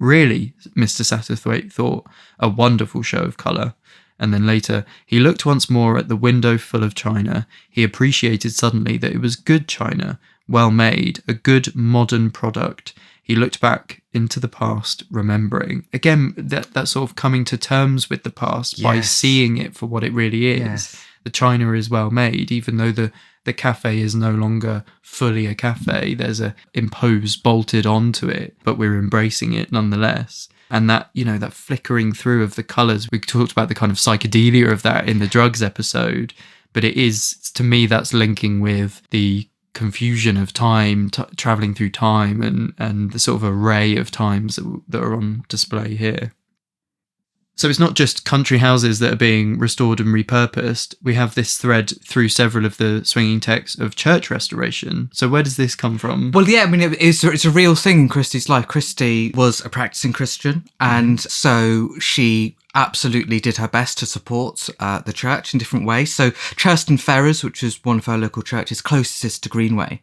Really, Mr. Satterthwaite thought, a wonderful show of colour. And then later, he looked once more at the window full of china. He appreciated suddenly that it was good china, well made, a good modern product. He looked back into the past, remembering. Again, that sort of coming to terms with the past by seeing it for what it really is. Yes. The china is well made, even though the cafe is no longer fully a cafe. There's a imposed bolted onto it, but we're embracing it nonetheless. And that, you know, that flickering through of the colours, we talked about the kind of psychedelia of that in the drugs episode, but it is, to me, that's linking with the confusion of time, travelling through time and the sort of array of times that are on display here. So it's not just country houses that are being restored and repurposed. We have this thread through several of the swinging texts of church restoration. So where does this come from? Well, yeah, I mean, it's a real thing in Christie's life. Christie was a practicing Christian, and so she absolutely did her best to support the church in different ways. So Churston Ferrers, which is one of her local churches closest to Greenway,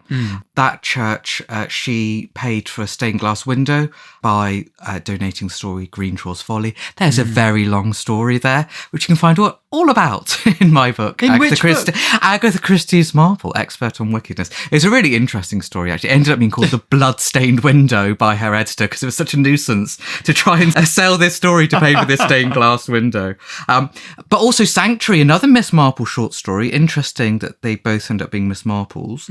that church, she paid for a stained glass window by donating the story Greenshaw's Folly. There's a very long story there, which you can find all about in my book. In which book? Agatha Christie's Marple, Expert on Wickedness. It's a really interesting story, actually. It ended up being called The Blood-Stained Window by her editor because it was such a nuisance to try and sell this story to pay for this stained glass window. But also Sanctuary, another Miss Marple short story. Interesting that they both end up being Miss Marples,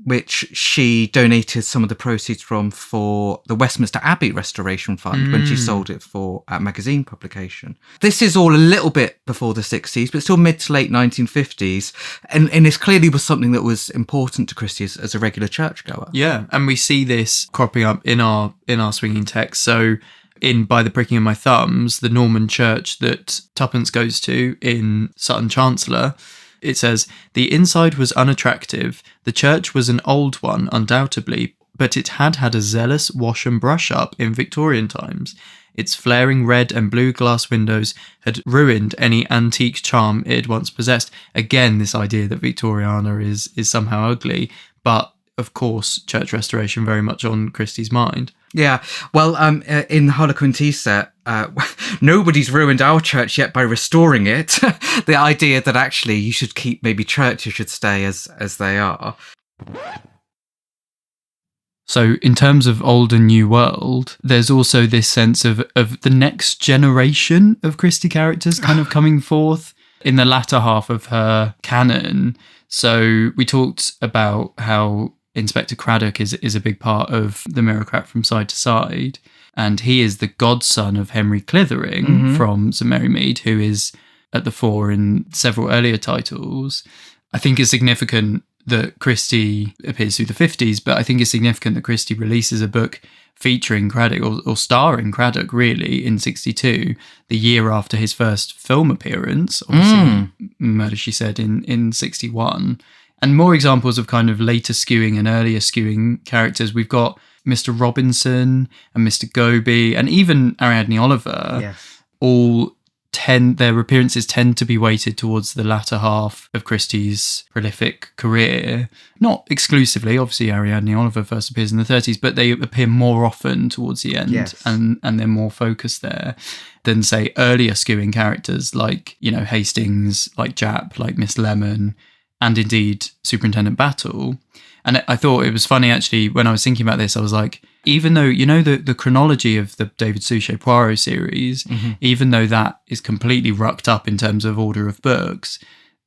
which she donated some of the proceeds from for the Westminster Abbey Restoration Fund when she sold it for a magazine publication. This is all a little bit before the 60s, but still mid to late 1950s. And this clearly was something that was important to Christie as a regular churchgoer. Yeah, and we see this cropping up in our swinging text. So in By the Pricking of My Thumbs, the Norman church that Tuppence goes to in Sutton Chancellor, it says, the inside was unattractive. The church was an old one, undoubtedly, but it had a zealous wash and brush up in Victorian times. Its flaring red and blue glass windows had ruined any antique charm it had once possessed. Again, this idea that Victoriana is somehow ugly, but of course, church restoration very much on Christie's mind. Yeah, well, in the Harlequin tea set, nobody's ruined our church yet by restoring it. The idea that actually you should keep, maybe churches should stay as they are. So in terms of old and new world, there's also this sense of the next generation of Christie characters kind of coming forth in the latter half of her canon. So we talked about how Inspector Craddock is a big part of the Mirrorcraft from Side to Side, and he is the godson of Henry Clithering from St Mary Mead, who is at the fore in several earlier titles. I think it's significant that Christie appears through the 50s, but I think it's significant that Christie releases a book featuring Craddock, or starring Craddock, really, in 62, the year after his first film appearance, obviously Murder, She Said, in 61. And more examples of kind of later skewing and earlier skewing characters. We've got Mr. Robinson and Mr. Goby, and even Ariadne Oliver, all their appearances tend to be weighted towards the latter half of Christie's prolific career. Not exclusively, obviously Ariadne Oliver first appears in the 30s, but they appear more often towards the end, and they're more focused there than, say, earlier skewing characters like, Hastings, like Japp, like Miss Lemon, and indeed Superintendent Battle. And I thought it was funny, actually, when I was thinking about this, I was like, even though, the chronology of the David Suchet Poirot series, even though that is completely rucked up in terms of order of books,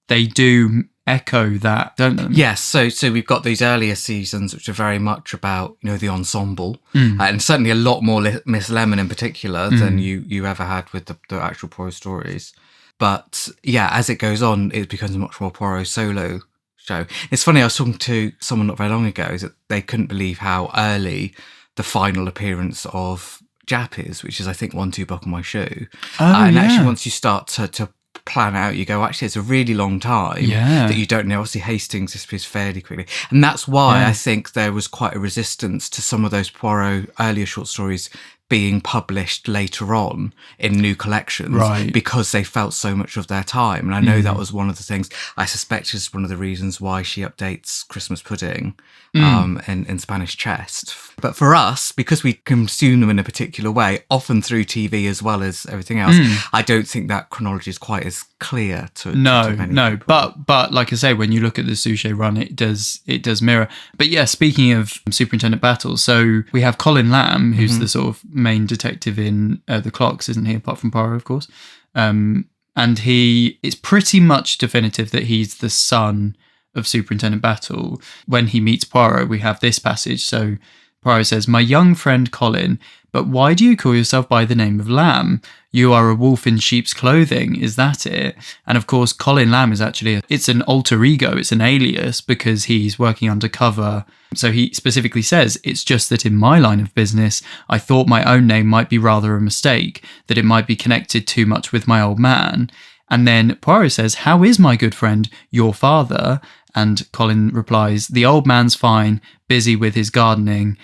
they do echo that, don't they? Yes, so we've got these earlier seasons which are very much about, the ensemble, and certainly a lot more Miss Lemon in particular than you ever had with the actual Poirot stories. But yeah, as it goes on, it becomes a much more Poirot solo show. It's funny, I was talking to someone not very long ago, is that they couldn't believe how early the final appearance of Japp is, which is, I think, 1-2 Buckle My Shoe. Actually, once you start to plan out, you go, actually, it's a really long time that you don't know. Obviously, Hastings disappears fairly quickly. And that's why I think there was quite a resistance to some of those Poirot earlier short stories being published later on in new collections, because they felt so much of their time. And I know that was one of the things, I suspect is one of the reasons why she updates Christmas Pudding in Spanish Chest. But for us, because we consume them in a particular way, often through TV as well as everything else, I don't think that chronology is quite as clear to many people. But like I say, when you look at the Suchet run, it does mirror. But yeah, speaking of Superintendent Battle, so we have Colin Lamb, who's the sort of main detective in The Clocks, isn't he? Apart from Poirot, of course. And it's pretty much definitive that he's the son of Superintendent Battle. When he meets Poirot, we have this passage. So Poirot says, "My young friend Colin, but why do you call yourself by the name of Lamb? You are a wolf in sheep's clothing, is that it?" And of course, Colin Lamb is actually, it's an alter ego, it's an alias, because he's working undercover. So he specifically says, "It's just that in my line of business, I thought my own name might be rather a mistake, that it might be connected too much with my old man." And then Poirot says, "How is my good friend, your father?" And Colin replies, "The old man's fine, busy with his gardening."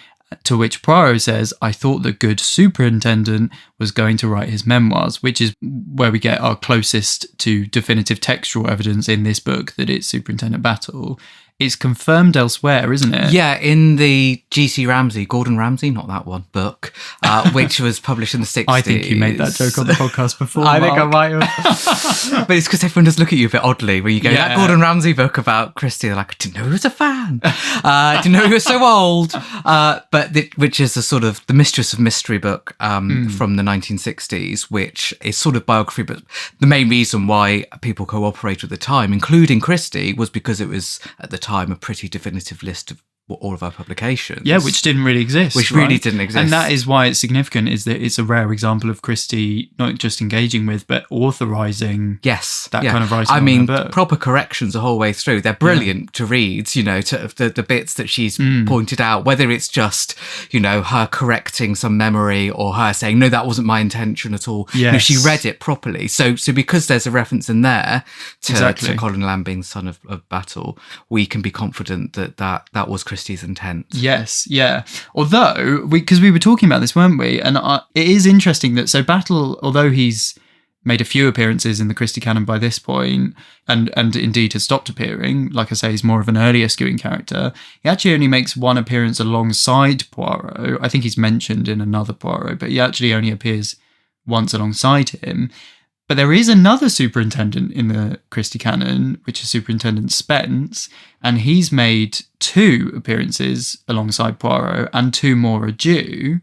To which Poirot says, "I thought the good superintendent was going to write his memoirs," which is where we get our closest to definitive textual evidence in this book that it's Superintendent Battle. It's confirmed elsewhere, isn't it? Yeah, in the G.C. Ramsay, Gordon Ramsay, not that one, book, which was published in the 60s. I think you made that joke on the podcast before, I think I might have. But it's because everyone does look at you a bit oddly when you go, that Gordon Ramsay book about Christie, they're like, "I didn't know he was a fan. I didn't know he was so old." Which is a sort of the Mistress of Mystery book from the 1960s, which is sort of biography, but the main reason why people cooperated at the time, including Christie, was because it was, at the time, a pretty definitive list of all of our publications. Yeah, which didn't really exist. Which really didn't exist. And that is why it's significant, is that it's a rare example of Christie not just engaging with, but authorising that kind of writing. I mean, on her book. Proper corrections the whole way through. They're brilliant to read, to the bits that she's pointed out, whether it's just, her correcting some memory or her saying, "No, that wasn't my intention at all." Yes. She read it properly. So because there's a reference in there to Colin Lamb being son of Battle, we can be confident that was Christie's intent. Yes, yeah. Although, because we were talking about this, weren't we? And it is interesting that, so Battle, although he's made a few appearances in the Christie canon by this point, and indeed has stopped appearing, like I say, he's more of an earlier skewing character, he actually only makes one appearance alongside Poirot. I think he's mentioned in another Poirot, but he actually only appears once alongside him. But there is another superintendent in the Christie canon, which is Superintendent Spence, and he's made 2 appearances alongside Poirot, and 2 more are due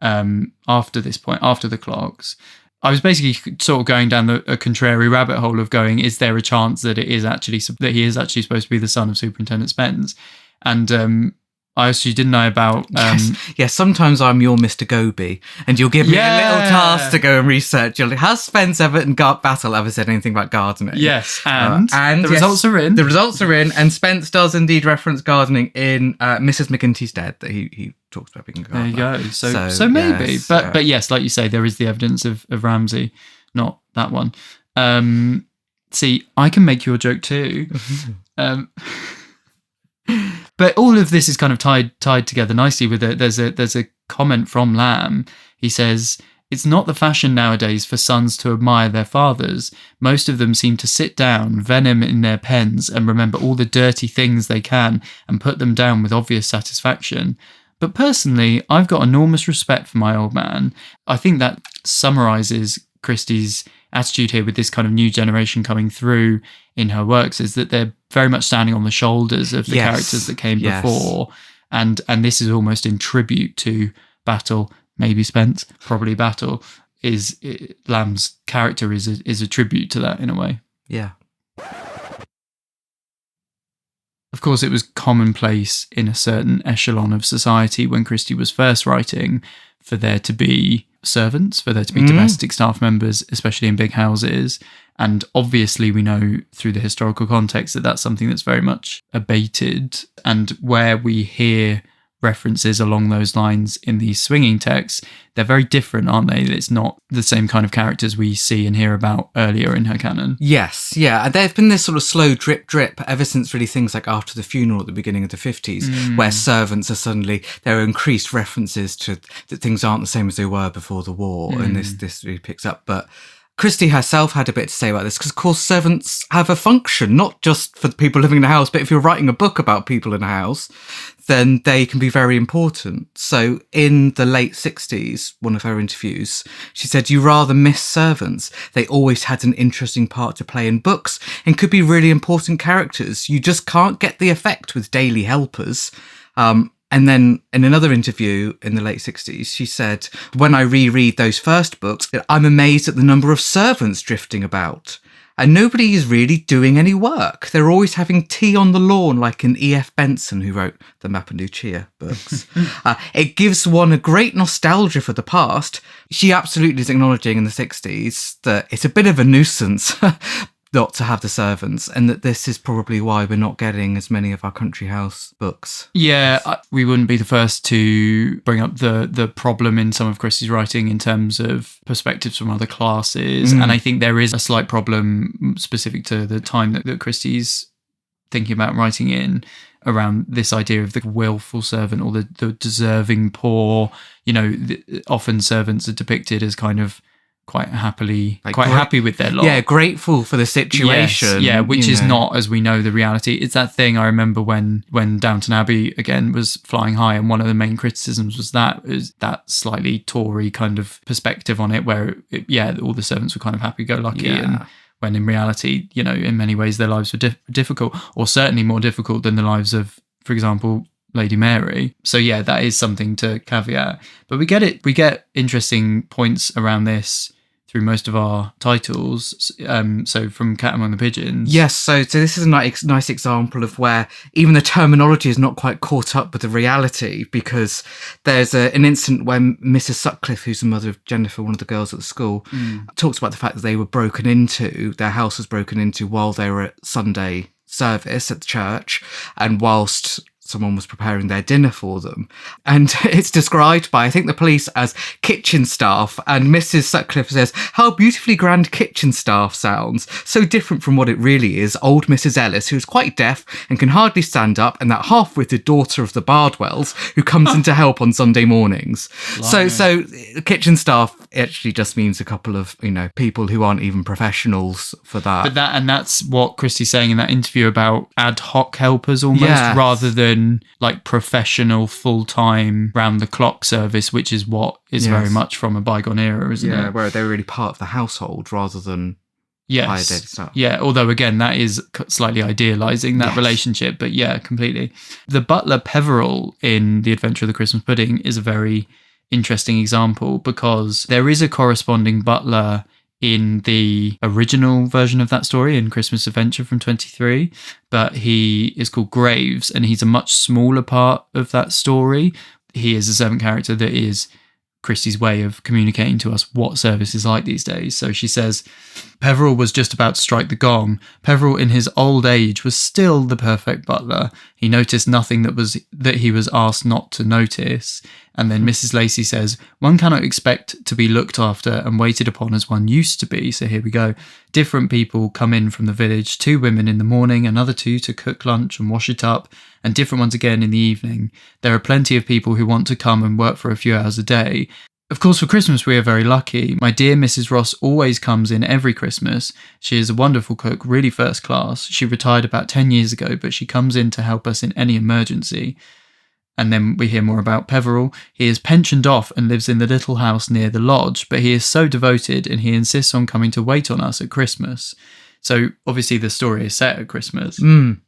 after this point, after The Clocks. I was basically sort of going down a contrary rabbit hole of going, is there a chance that he is actually supposed to be the son of Superintendent Spence? And I actually didn't know about... Yes, sometimes I'm your Mr. Goby, and you'll give me a little task to go and research. You're like, has Spence Everett and Battle ever said anything about gardening? Yes, and the results are in. The results are in, and Spence does indeed reference gardening in Mrs. McGinty's Dead, that he talks about being a gardener. There you go. So maybe. Yes, but yes, like you say, there is the evidence of Ramsay, not that one. See, I can make your joke too. But all of this is kind of tied together nicely with it. There's a comment from Lamb. He says, "It's not the fashion nowadays for sons to admire their fathers. Most of them seem to sit down, venom in their pens, and remember all the dirty things they can and put them down with obvious satisfaction. But personally, I've got enormous respect for my old man." I think that summarises Christie's attitude here with this kind of new generation coming through in her works, is that they're very much standing on the shoulders of the characters that came before, and this is almost in tribute to Battle, maybe Spence, probably Battle. Lamb's character is a tribute to that in a way. Yeah. Of course, it was commonplace in a certain echelon of society when Christie was first writing for there to be servants, for there to be domestic staff members, especially in big houses. And obviously we know through the historical context that that's something that's very much abated. And where we hear references along those lines in these swinging texts, they're very different, aren't they? It's not the same kind of characters we see and hear about earlier in her canon. Yes, yeah. There's been this sort of slow drip ever since really things like After the Funeral at the beginning of the 50s, where servants are suddenly, there are increased references to that things aren't the same as they were before the war, and this really picks up. But Christie herself had a bit to say about this, because of course servants have a function, not just for the people living in a house, but if you're writing a book about people in a house, then they can be very important. So in the late 60s, one of her interviews, she said, "You rather miss servants. They always had an interesting part to play in books and could be really important characters. You just can't get the effect with daily helpers." And then in another interview in the late 60s, she said, "When I reread those first books, I'm amazed at the number of servants drifting about. And nobody is really doing any work. They're always having tea on the lawn, like in E.F. Benson, who wrote the Mapa Lucia books. It gives one a great nostalgia for the past." She absolutely is acknowledging in the 60s that it's a bit of a nuisance not to have the servants, and that this is probably why we're not getting as many of our country house books. Yeah, we wouldn't be the first to bring up the problem in some of Christie's writing in terms of perspectives from other classes. And I think there is a slight problem specific to the time that Christie's thinking about writing in, around this idea of the willful servant or the deserving poor. You know, often servants are depicted as kind of quite happy with their lot. Yeah, grateful for the situation. Yes, which is not, as we know, the reality. It's that thing I remember when Downton Abbey, again, was flying high, and one of the main criticisms was that slightly Tory kind of perspective on it, where, all the servants were kind of happy-go-lucky, and when in reality, you know, in many ways their lives were difficult, or certainly more difficult than the lives of, for example, Lady Mary. So yeah, that is something to caveat. But we get interesting points around this through most of our titles. So from Cat Among the Pigeons. Yes, so this is a nice example of where even the terminology is not quite caught up with the reality, because there's an incident when Mrs. Sutcliffe, who's the mother of Jennifer, one of the girls at the school, talks about the fact that they were broken into, their house was broken into while they were at Sunday service at the church, and whilst someone was preparing their dinner for them. And it's described by, I think, the police as kitchen staff. And Mrs. Sutcliffe says, "How beautifully grand kitchen staff sounds. So different from what it really is. Old Mrs. Ellis, who is quite deaf and can hardly stand up, and that half-witted daughter of the Bardwells who comes in to help on Sunday mornings." So kitchen staff actually just means a couple of, people who aren't even professionals for that. But that's what Christie's saying in that interview about ad hoc helpers almost, rather than like professional full-time round-the-clock service, which is what is very much from a bygone era, isn't it? Yeah, where they were really part of the household rather than hired staff. Yeah, although again, that is slightly idealising that relationship, but yeah, completely. The butler Peveril in The Adventure of the Christmas Pudding is a very interesting example, because there is a corresponding butler in the original version of that story in Christmas Adventure from 23, but he is called Graves, and he's a much smaller part of that story. He is a servant character that is Christie's way of communicating to us what service is like these days. So she says, Peveril was just about to strike the gong. Peveril in his old age was still the perfect butler. He noticed nothing that he was asked not to notice. And then Mrs. Lacey says, one cannot expect to be looked after and waited upon as one used to be. So here we go. Different people come in from the village, 2 women in the morning, another 2 to cook lunch and wash it up, and different ones again in the evening. There are plenty of people who want to come and work for a few hours a day. Of course, for Christmas, we are very lucky. My dear Mrs. Ross always comes in every Christmas. She is a wonderful cook, really first class. She retired about 10 years ago, but she comes in to help us in any emergency. And then we hear more about Peveril. He is pensioned off and lives in the little house near the lodge, but he is so devoted and he insists on coming to wait on us at Christmas. So obviously the story is set at Christmas. And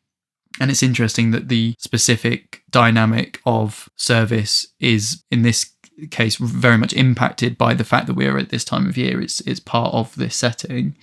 it's interesting that the specific dynamic of service is, in this case, very much impacted by the fact that we are at this time of year. It's part of this setting.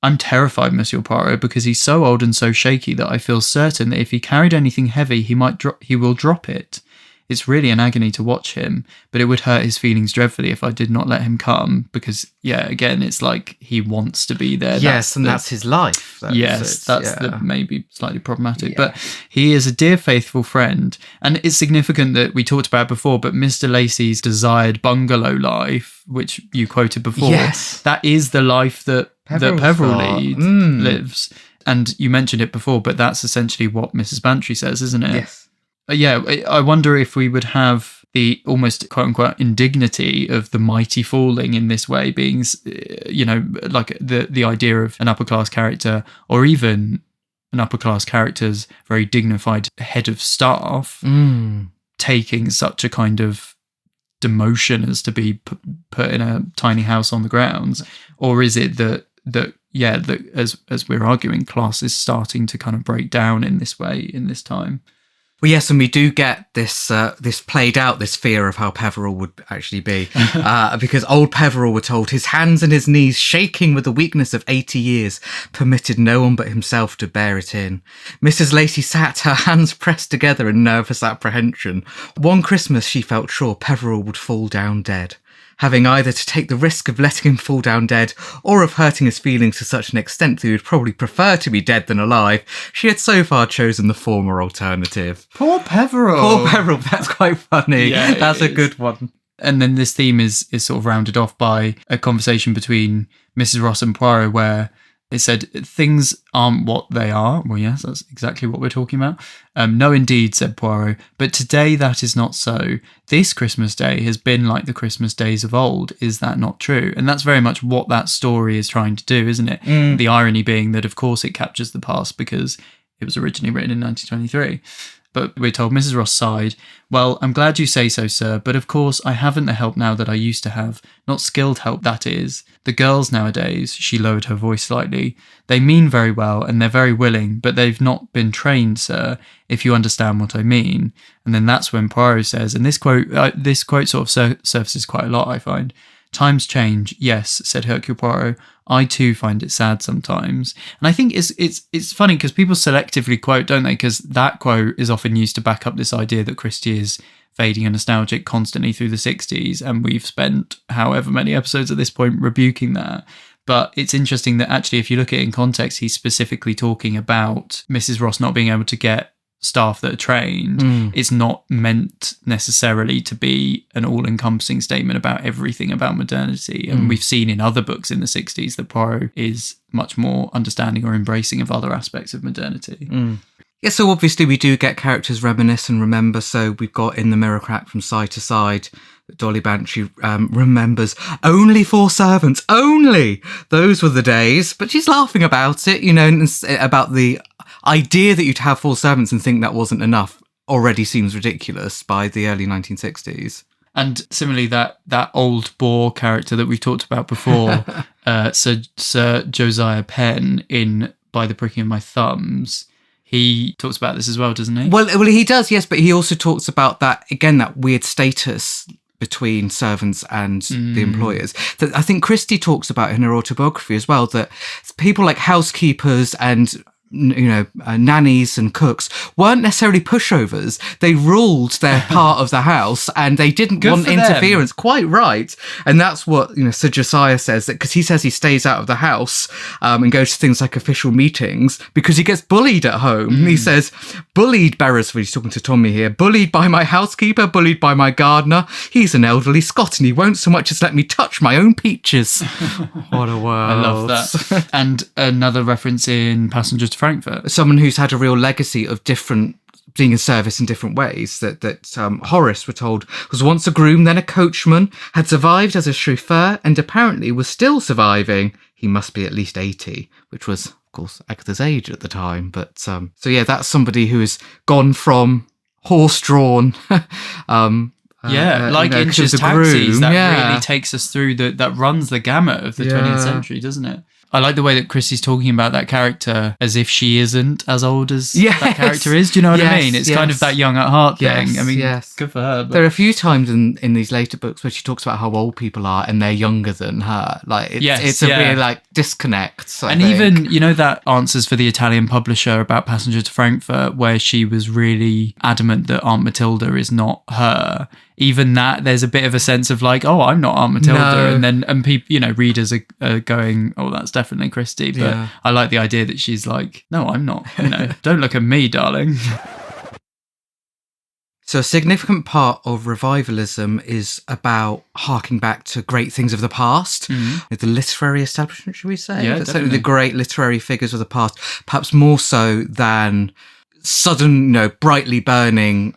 I'm terrified, Monsieur Poirot, because he's so old and so shaky that I feel certain that if he carried anything heavy, he will drop it. It's really an agony to watch him, but it would hurt his feelings dreadfully if I did not let him come, because, yeah, again, it's like he wants to be there. Yes, that's his life. That's the maybe slightly problematic, but he is a dear, faithful friend. And it's significant that we talked about before, but Mr. Lacey's desired bungalow life, which you quoted before, that is the life that Peveril lives. And you mentioned it before, but that's essentially what Mrs. Bantry says, isn't it? Yes. Yeah, I wonder if we would have the almost quote-unquote indignity of the mighty falling in this way being, like the idea of an upper-class character, or even an upper-class character's very dignified head of staff taking such a kind of demotion as to be put in a tiny house on the grounds. Or is it that as we're arguing, class is starting to kind of break down in this way in this time? Well, yes, and we do get this played out, this fear of how Peveril would actually be, because old Peveril, we're told, his hands and his knees shaking with the weakness of 80 years, permitted no one but himself to bear it in. Mrs. Lacey sat, her hands pressed together in nervous apprehension. One Christmas she felt sure Peveril would fall down dead. Having either to take the risk of letting him fall down dead or of hurting his feelings to such an extent that he would probably prefer to be dead than alive, she had so far chosen the former alternative. Poor Peveril. Poor Peveril, that's quite funny. Yeah, that's a good one. And then this theme is sort of rounded off by a conversation between Mrs. Ross and Poirot where it said, things aren't what they are. Well, yes, that's exactly what we're talking about. No, indeed, said Poirot, but today that is not so. This Christmas Day has been like the Christmas days of old. Is that not true? And that's very much what that story is trying to do, isn't it? The irony being that, of course, it captures the past because it was originally written in 1923. But we're told Mrs. Ross sighed, well, I'm glad you say so, sir, but of course I haven't the help now that I used to have. Not skilled help, that is. The girls nowadays, she lowered her voice slightly, they mean very well and they're very willing, but they've not been trained, sir, if you understand what I mean. And then that's when Poirot says, and this quote sort of surfaces quite a lot, I find. Times change, yes, said Hercule Poirot. I too find it sad sometimes. And I think it's funny because people selectively quote, don't they? Because that quote is often used to back up this idea that Christie is fading and nostalgic constantly through the 60s. And we've spent however many episodes at this point rebuking that. But it's interesting that actually, if you look at it in context, he's specifically talking about Mrs. Ross not being able to get staff that are trained. It's not meant necessarily to be an all-encompassing statement about everything about modernity. And we've seen in other books in the 60s that Poirot is much more understanding or embracing of other aspects of modernity. Yeah, so obviously we do get characters reminisce and remember. So we've got in The Mirror Crack from Side to Side, Dolly Bantry remembers only 4 servants, only! Those were the days. But she's laughing about it, about the idea that you'd have 4 servants and think that wasn't enough already seems ridiculous by the early 1960s. And similarly, that old Boar character that we've talked about before, Sir Josiah Penn in By the Pricking of My Thumbs, he talks about this as well, doesn't he? Well, he does, yes, but he also talks about that, again, that weird status between servants and the employers. That I think Christie talks about in her autobiography as well, that people like housekeepers and nannies and cooks weren't necessarily pushovers. They ruled their part of the house, and they didn't want interference. Quite right. And that's what Sir Josiah says, that because he says he stays out of the house and goes to things like official meetings because he gets bullied at home. He says, bullied, Beresford, he's talking to Tommy here, bullied by my housekeeper, bullied by my gardener. He's an elderly Scot and he won't so much as let me touch my own peaches. What a world. I love that. And another reference in Passengers to Frankfurt. Someone who's had a real legacy of being in service in different ways. That Horace, we're told, was once a groom, then a coachman, had survived as a chauffeur, and apparently was still surviving. He must be at least 80, which was, of course, Agatha's age at the time. But so yeah, that's somebody who has gone from horse-drawn. Inches Taxis, that really takes us through that runs the gamut of the 20th century, doesn't it? I like the way that Christie's talking about that character as if she isn't as old as that character is. Do you know what I mean? It's kind of that young at heart thing. I mean, good for her. But there are a few times in these later books where she talks about how old people are and they're younger than her. Like, it's a real disconnect. I think. Even, that Answers for the Italian Publisher about Passenger to Frankfurt, where she was really adamant that Aunt Matilda is not her. Even that, there's a bit of a sense of like, oh, I'm not Aunt Matilda. No. And people, readers are going, oh, that's definitely Christie. But I like the idea that she's like, no, I'm not. Don't look at me, darling. So a significant part of revivalism is about harking back to great things of the past, the literary establishment, should we say? Yeah, certainly the great literary figures of the past, perhaps more so than sudden, brightly burning,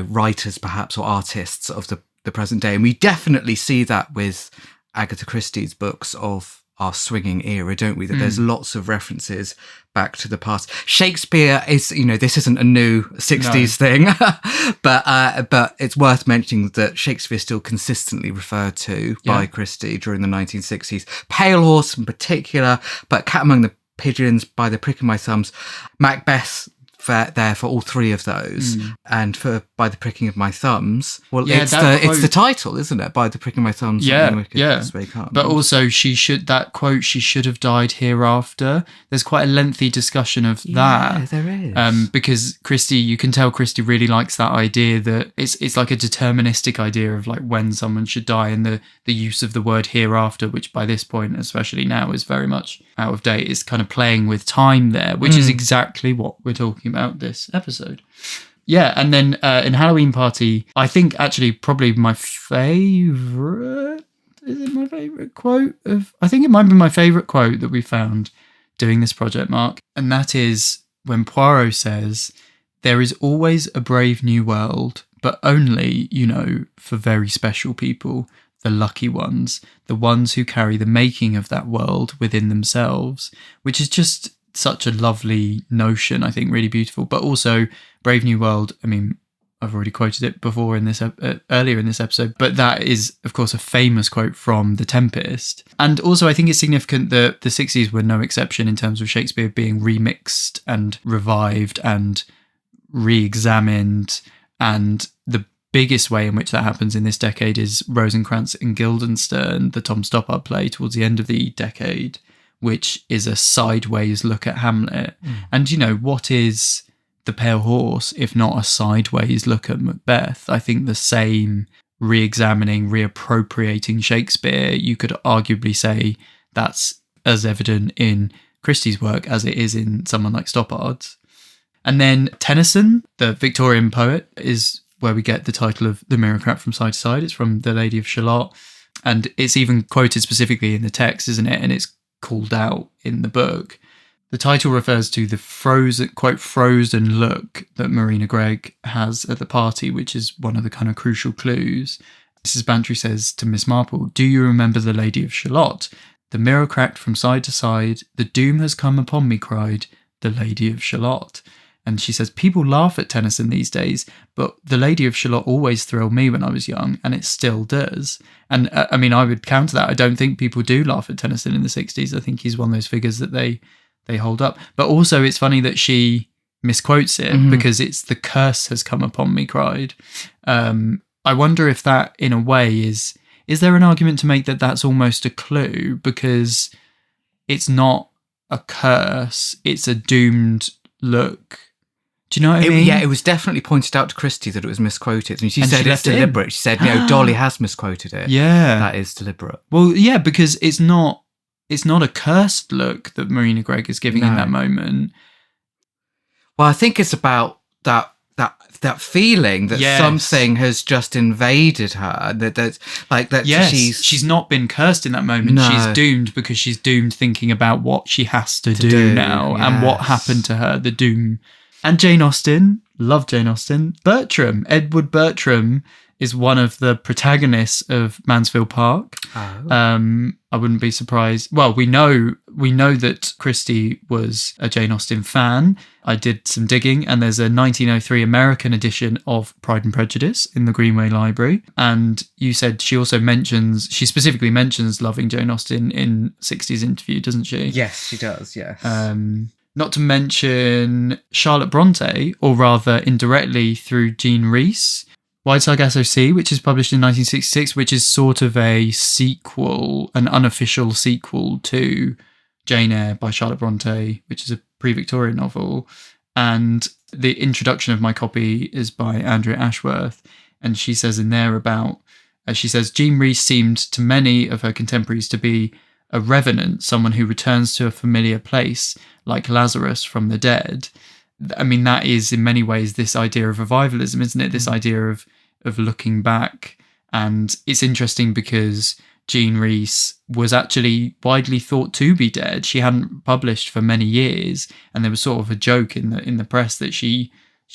writers perhaps, or artists of the present day. And we definitely see that with Agatha Christie's books of our swinging era, don't we? That there's lots of references back to the past. Shakespeare is, this isn't a new 60s thing, but it's worth mentioning that Shakespeare is still consistently referred to by Christie during the 1960s. Pale Horse in particular, but Cat Among the Pigeons, By the Prick of My Thumbs, Macbeth there for all three of those, and for By the Pricking of My Thumbs. Well, it's the title, isn't it? By the Pricking of My Thumbs. But also, she should have died hereafter. There's quite a lengthy discussion of that. Yeah, there is. Because you can tell Christie really likes that idea that it's like a deterministic idea of like when someone should die, and the use of the word hereafter, which by this point, especially now, is very much out of date, is kind of playing with time there, which is exactly what we're talking about this episode. Yeah, and then in Halloween Party, I think actually probably my favourite... Is it my favourite quote? I think it might be my favourite quote that we found doing this project, Mark. And that is when Poirot says, "There is always a brave new world, but only, for very special people, the lucky ones, the ones who carry the making of that world within themselves," which is just such a lovely notion, I think, really beautiful. But also, Brave New World, I mean, I've already quoted it before earlier in this episode, but that is, of course, a famous quote from The Tempest. And also, I think it's significant that the 60s were no exception in terms of Shakespeare being remixed and revived and re-examined. And the biggest way in which that happens in this decade is Rosencrantz and Guildenstern, the Tom Stoppard play towards the end of the decade, which is a sideways look at Hamlet. And, what is The Pale Horse if not a sideways look at Macbeth? I think the same re-examining, reappropriating Shakespeare, you could arguably say that's as evident in Christie's work as it is in someone like Stoppard's. And then Tennyson, the Victorian poet, is where we get the title of The Mirror from Side to Side. It's from The Lady of Shalott. And it's even quoted specifically in the text, isn't it? And it's called out in the book. The title refers to the frozen look that Marina Gregg has at the party, which is one of the kind of crucial clues. Mrs. Bantry says to Miss Marple, "Do you remember the Lady of Shalott? The mirror cracked from side to side. The doom has come upon me," cried the Lady of Shalott. And she says, people laugh at Tennyson these days, but the Lady of Shalott always thrilled me when I was young, and it still does. And I mean, I would counter that. I don't think people do laugh at Tennyson in the 60s. I think he's one of those figures that they hold up. But also it's funny that she misquotes it because it's "the curse has come upon me," cried. I wonder if that, in a way, is there an argument to make that that's almost a clue, because it's not a curse, it's a doomed look. Do you know what I mean? Yeah, it was definitely pointed out to Christie that it was misquoted. And she said it's deliberate. She said, Dolly has misquoted it. Yeah. That is deliberate. Well, yeah, because it's not a cursed look that Marina Gregg is giving in that moment. Well, I think it's about that feeling that something has just invaded her. She's not been cursed in that moment. No. She's doomed because she's doomed thinking about what she has to do now and what happened to her, the doom. And Jane Austen, love Jane Austen. Bertram, Edward Bertram, is one of the protagonists of Mansfield Park. Oh. I wouldn't be surprised. Well, we know that Christie was a Jane Austen fan. I did some digging, and there's a 1903 American edition of Pride and Prejudice in the Greenway Library. And you said she specifically mentions loving Jane Austen in Sixties interview, doesn't she? Yes, she does, yes. Not to mention Charlotte Brontë, or rather indirectly through Jean Rhys, Wide Sargasso Sea, which is published in 1966, which is sort of a sequel, an unofficial sequel to Jane Eyre by Charlotte Brontë, which is a pre-Victorian novel. And the introduction of my copy is by Andrea Ashworth. And she says in there Jean Rhys seemed to many of her contemporaries to be a revenant, someone who returns to a familiar place, like Lazarus from the dead. I mean, that is in many ways this idea of revivalism, isn't it? This idea of looking back. And it's interesting because Jean Rhys was actually widely thought to be dead. She hadn't published for many years, and there was sort of a joke in the press that she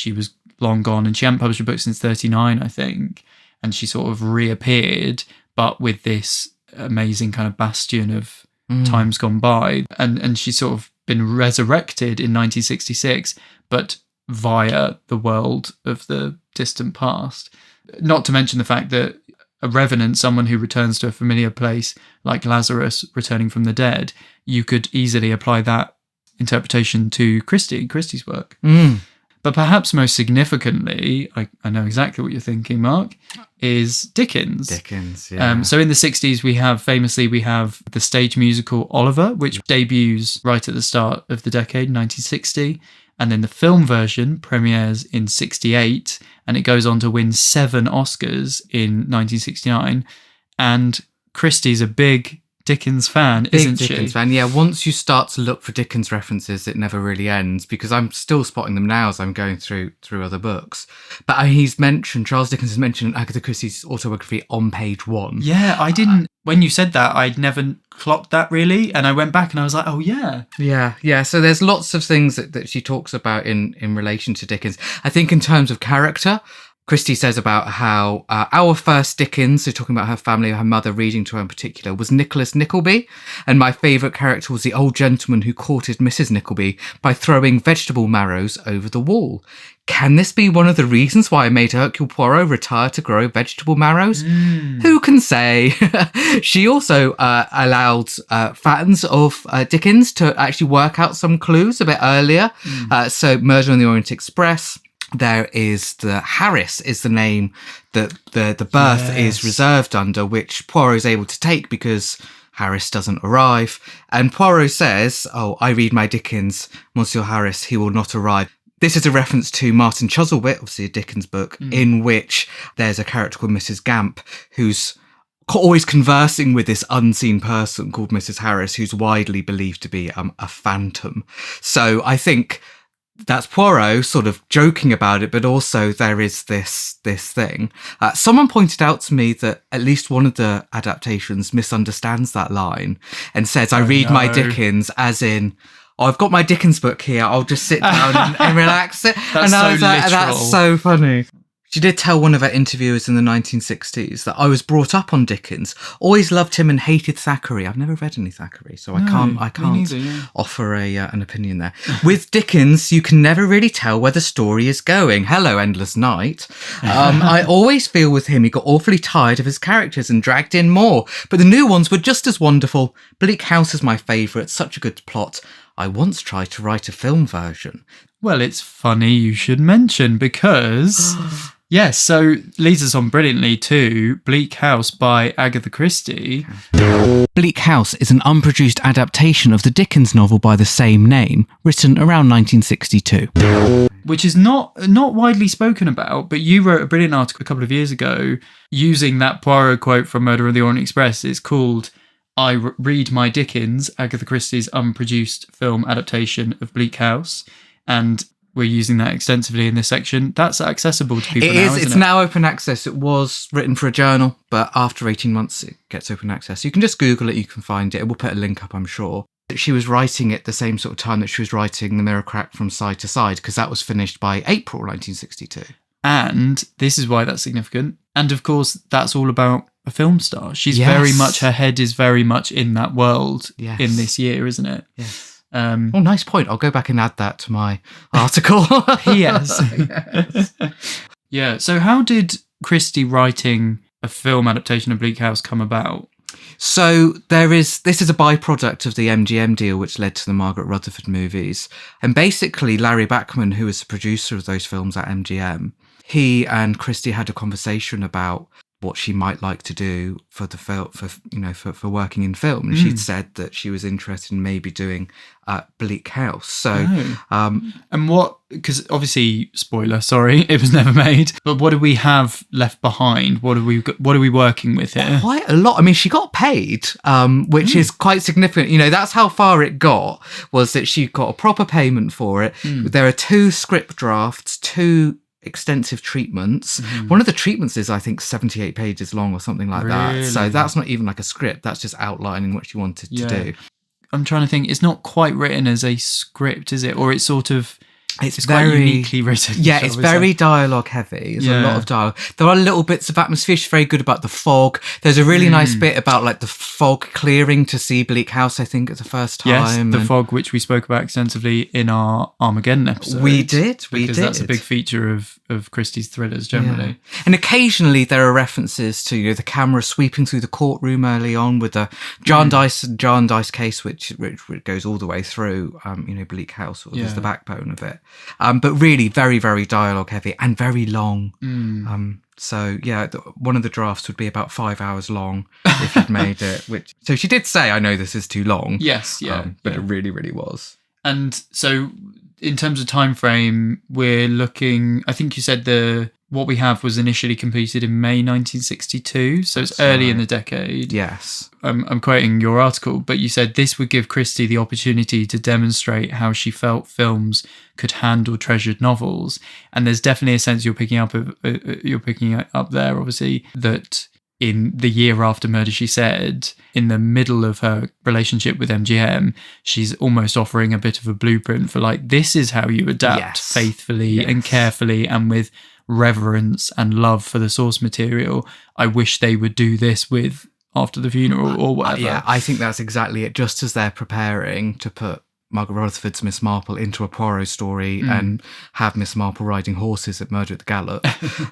was long gone, and she hadn't published a book since 1939, I think. And she sort of reappeared, but with this amazing kind of bastion of times gone by, and she's sort of been resurrected in 1966, but via the world of the distant past. Not to mention the fact that a revenant, someone who returns to a familiar place, like Lazarus returning from the dead, you could easily apply that interpretation to Christie's work. But perhaps most significantly, I know exactly what you're thinking, Mark, is Dickens. Dickens, yeah. So in the 60s, we have the stage musical Oliver, which debuts right at the start of the decade, 1960. And then the film version premieres in 68, and it goes on to win 7 Oscars in 1969. And Christie's a big Dickens fan, isn't she? Big Dickens fan, yeah. Once you start to look for Dickens references, it never really ends, because I'm still spotting them now as I'm going through other books. But Charles Dickens has mentioned Agatha Christie's autobiography on page 1. Yeah, I didn't. When you said that, I'd never clocked that really, and I went back and I was like, oh yeah. Yeah. So there's lots of things that she talks about in relation to Dickens. I think in terms of character, Christie says about how our first Dickens, so talking about her family, her mother reading to her in particular, was Nicholas Nickleby. And my favourite character was the old gentleman who courted Mrs. Nickleby by throwing vegetable marrows over the wall. Can this be one of the reasons why I made Hercule Poirot retire to grow vegetable marrows? Who can say? She also allowed fans of Dickens to actually work out some clues a bit earlier. So Murder on the Orient Express. There is the Harris is the name that the berth is reserved under, which Poirot is able to take because Harris doesn't arrive. And Poirot says, I read my Dickens, Monsieur Harris, he will not arrive. This is a reference to Martin Chuzzlewit, obviously a Dickens book, in which there's a character called Mrs. Gamp, who's always conversing with this unseen person called Mrs. Harris, who's widely believed to be a phantom. So I think that's Poirot sort of joking about it, but also there is this thing. Someone pointed out to me that at least one of the adaptations misunderstands that line and says, I read my Dickens as in, I've got my Dickens book here, I'll just sit down and relax it. That's so literal. That's so funny. She did tell one of her interviewers in the 1960s that I was brought up on Dickens, always loved him and hated Thackeray. I've never read any Thackeray, so I can't offer an opinion there. With Dickens, you can never really tell where the story is going. Hello, Endless Night. I always feel with him he got awfully tired of his characters and dragged in more, but the new ones were just as wonderful. Bleak House is my favourite, such a good plot. I once tried to write a film version. Well, it's funny you should mention, because Yes, so leads us on brilliantly to Bleak House by Agatha Christie. Bleak House is an unproduced adaptation of the Dickens novel by the same name, written around 1962. Which is not widely spoken about, but you wrote a brilliant article a couple of years ago using that Poirot quote from Murder of the Orient Express. It's called I Read My Dickens, Agatha Christie's unproduced film adaptation of Bleak House. And we're using that extensively in this section. That's accessible to people now, isn't it? It's now open access. It was written for a journal, but after 18 months, it gets open access. You can just Google it, you can find it. We'll put a link up, I'm sure. She was writing it the same sort of time that she was writing The Mirror Cracked from Side to Side, because that was finished by April 1962. And this is why that's significant. And of course, that's all about a film star. She's Yes. very much, her head is very much in that world Yes. in this year, isn't it? Yes. Nice point. I'll go back and add that to my article. Yes. Yes. Yeah. So how did Christie writing a film adaptation of Bleak House come about? So this is a byproduct of the MGM deal, which led to the Margaret Rutherford movies. And basically, Larry Bachman, who was the producer of those films at MGM, he and Christie had a conversation about what she might like to do for the film, for working in film. And she'd said that she was interested in maybe doing Bleak House. So, and what? Because obviously, spoiler, sorry, it was never made. But what do we have left behind? What are we working with here? Quite a lot. I mean, she got paid, which is quite significant. That's how far it got, was that she got a proper payment for it. There are 2 script drafts, 2 extensive treatments. One of the treatments is, I think, 78 pages long or something like that. So that's not even like a script. That's just outlining what she wanted to do. I'm trying to think. It's not quite written as a script, is it? Or it's sort of... It's very quite uniquely written. Yeah, it's very dialogue heavy. There's a lot of dialogue. There are little bits of atmosphere. She's very good about the fog. There's a really nice bit about like the fog clearing to see Bleak House, I think, at the first time. Yes, the fog, which we spoke about extensively in our Armageddon episode. We did. Because that's a big feature of Christie's thrillers generally. Yeah. And occasionally there are references to the camera sweeping through the courtroom early on with the Jarndyce case, which goes all the way through, Bleak House, or is the backbone of it. But really very, very dialogue heavy and very long. So yeah, one of the drafts would be about 5 hours long if you'd made it. So she did say, "I know this is too long." Yes, but it really, really was. And so, in terms of time frame, we're looking. I think you said what we have was initially completed in May 1962, so it's early in the decade. Yes. I'm quoting your article, but you said this would give Christie the opportunity to demonstrate how she felt films could handle treasured novels. And there's definitely a sense you're picking up there, obviously, that in the year after Murder, She Said, in the middle of her relationship with MGM, she's almost offering a bit of a blueprint for like, this is how you adapt faithfully and carefully and with reverence and love for the source material. I wish they would do this with After the Funeral or whatever. Yeah, I think that's exactly it. Just as they're preparing to put Margaret Rutherford's Miss Marple into a Poirot story and have Miss Marple riding horses at Murder at the Gallop,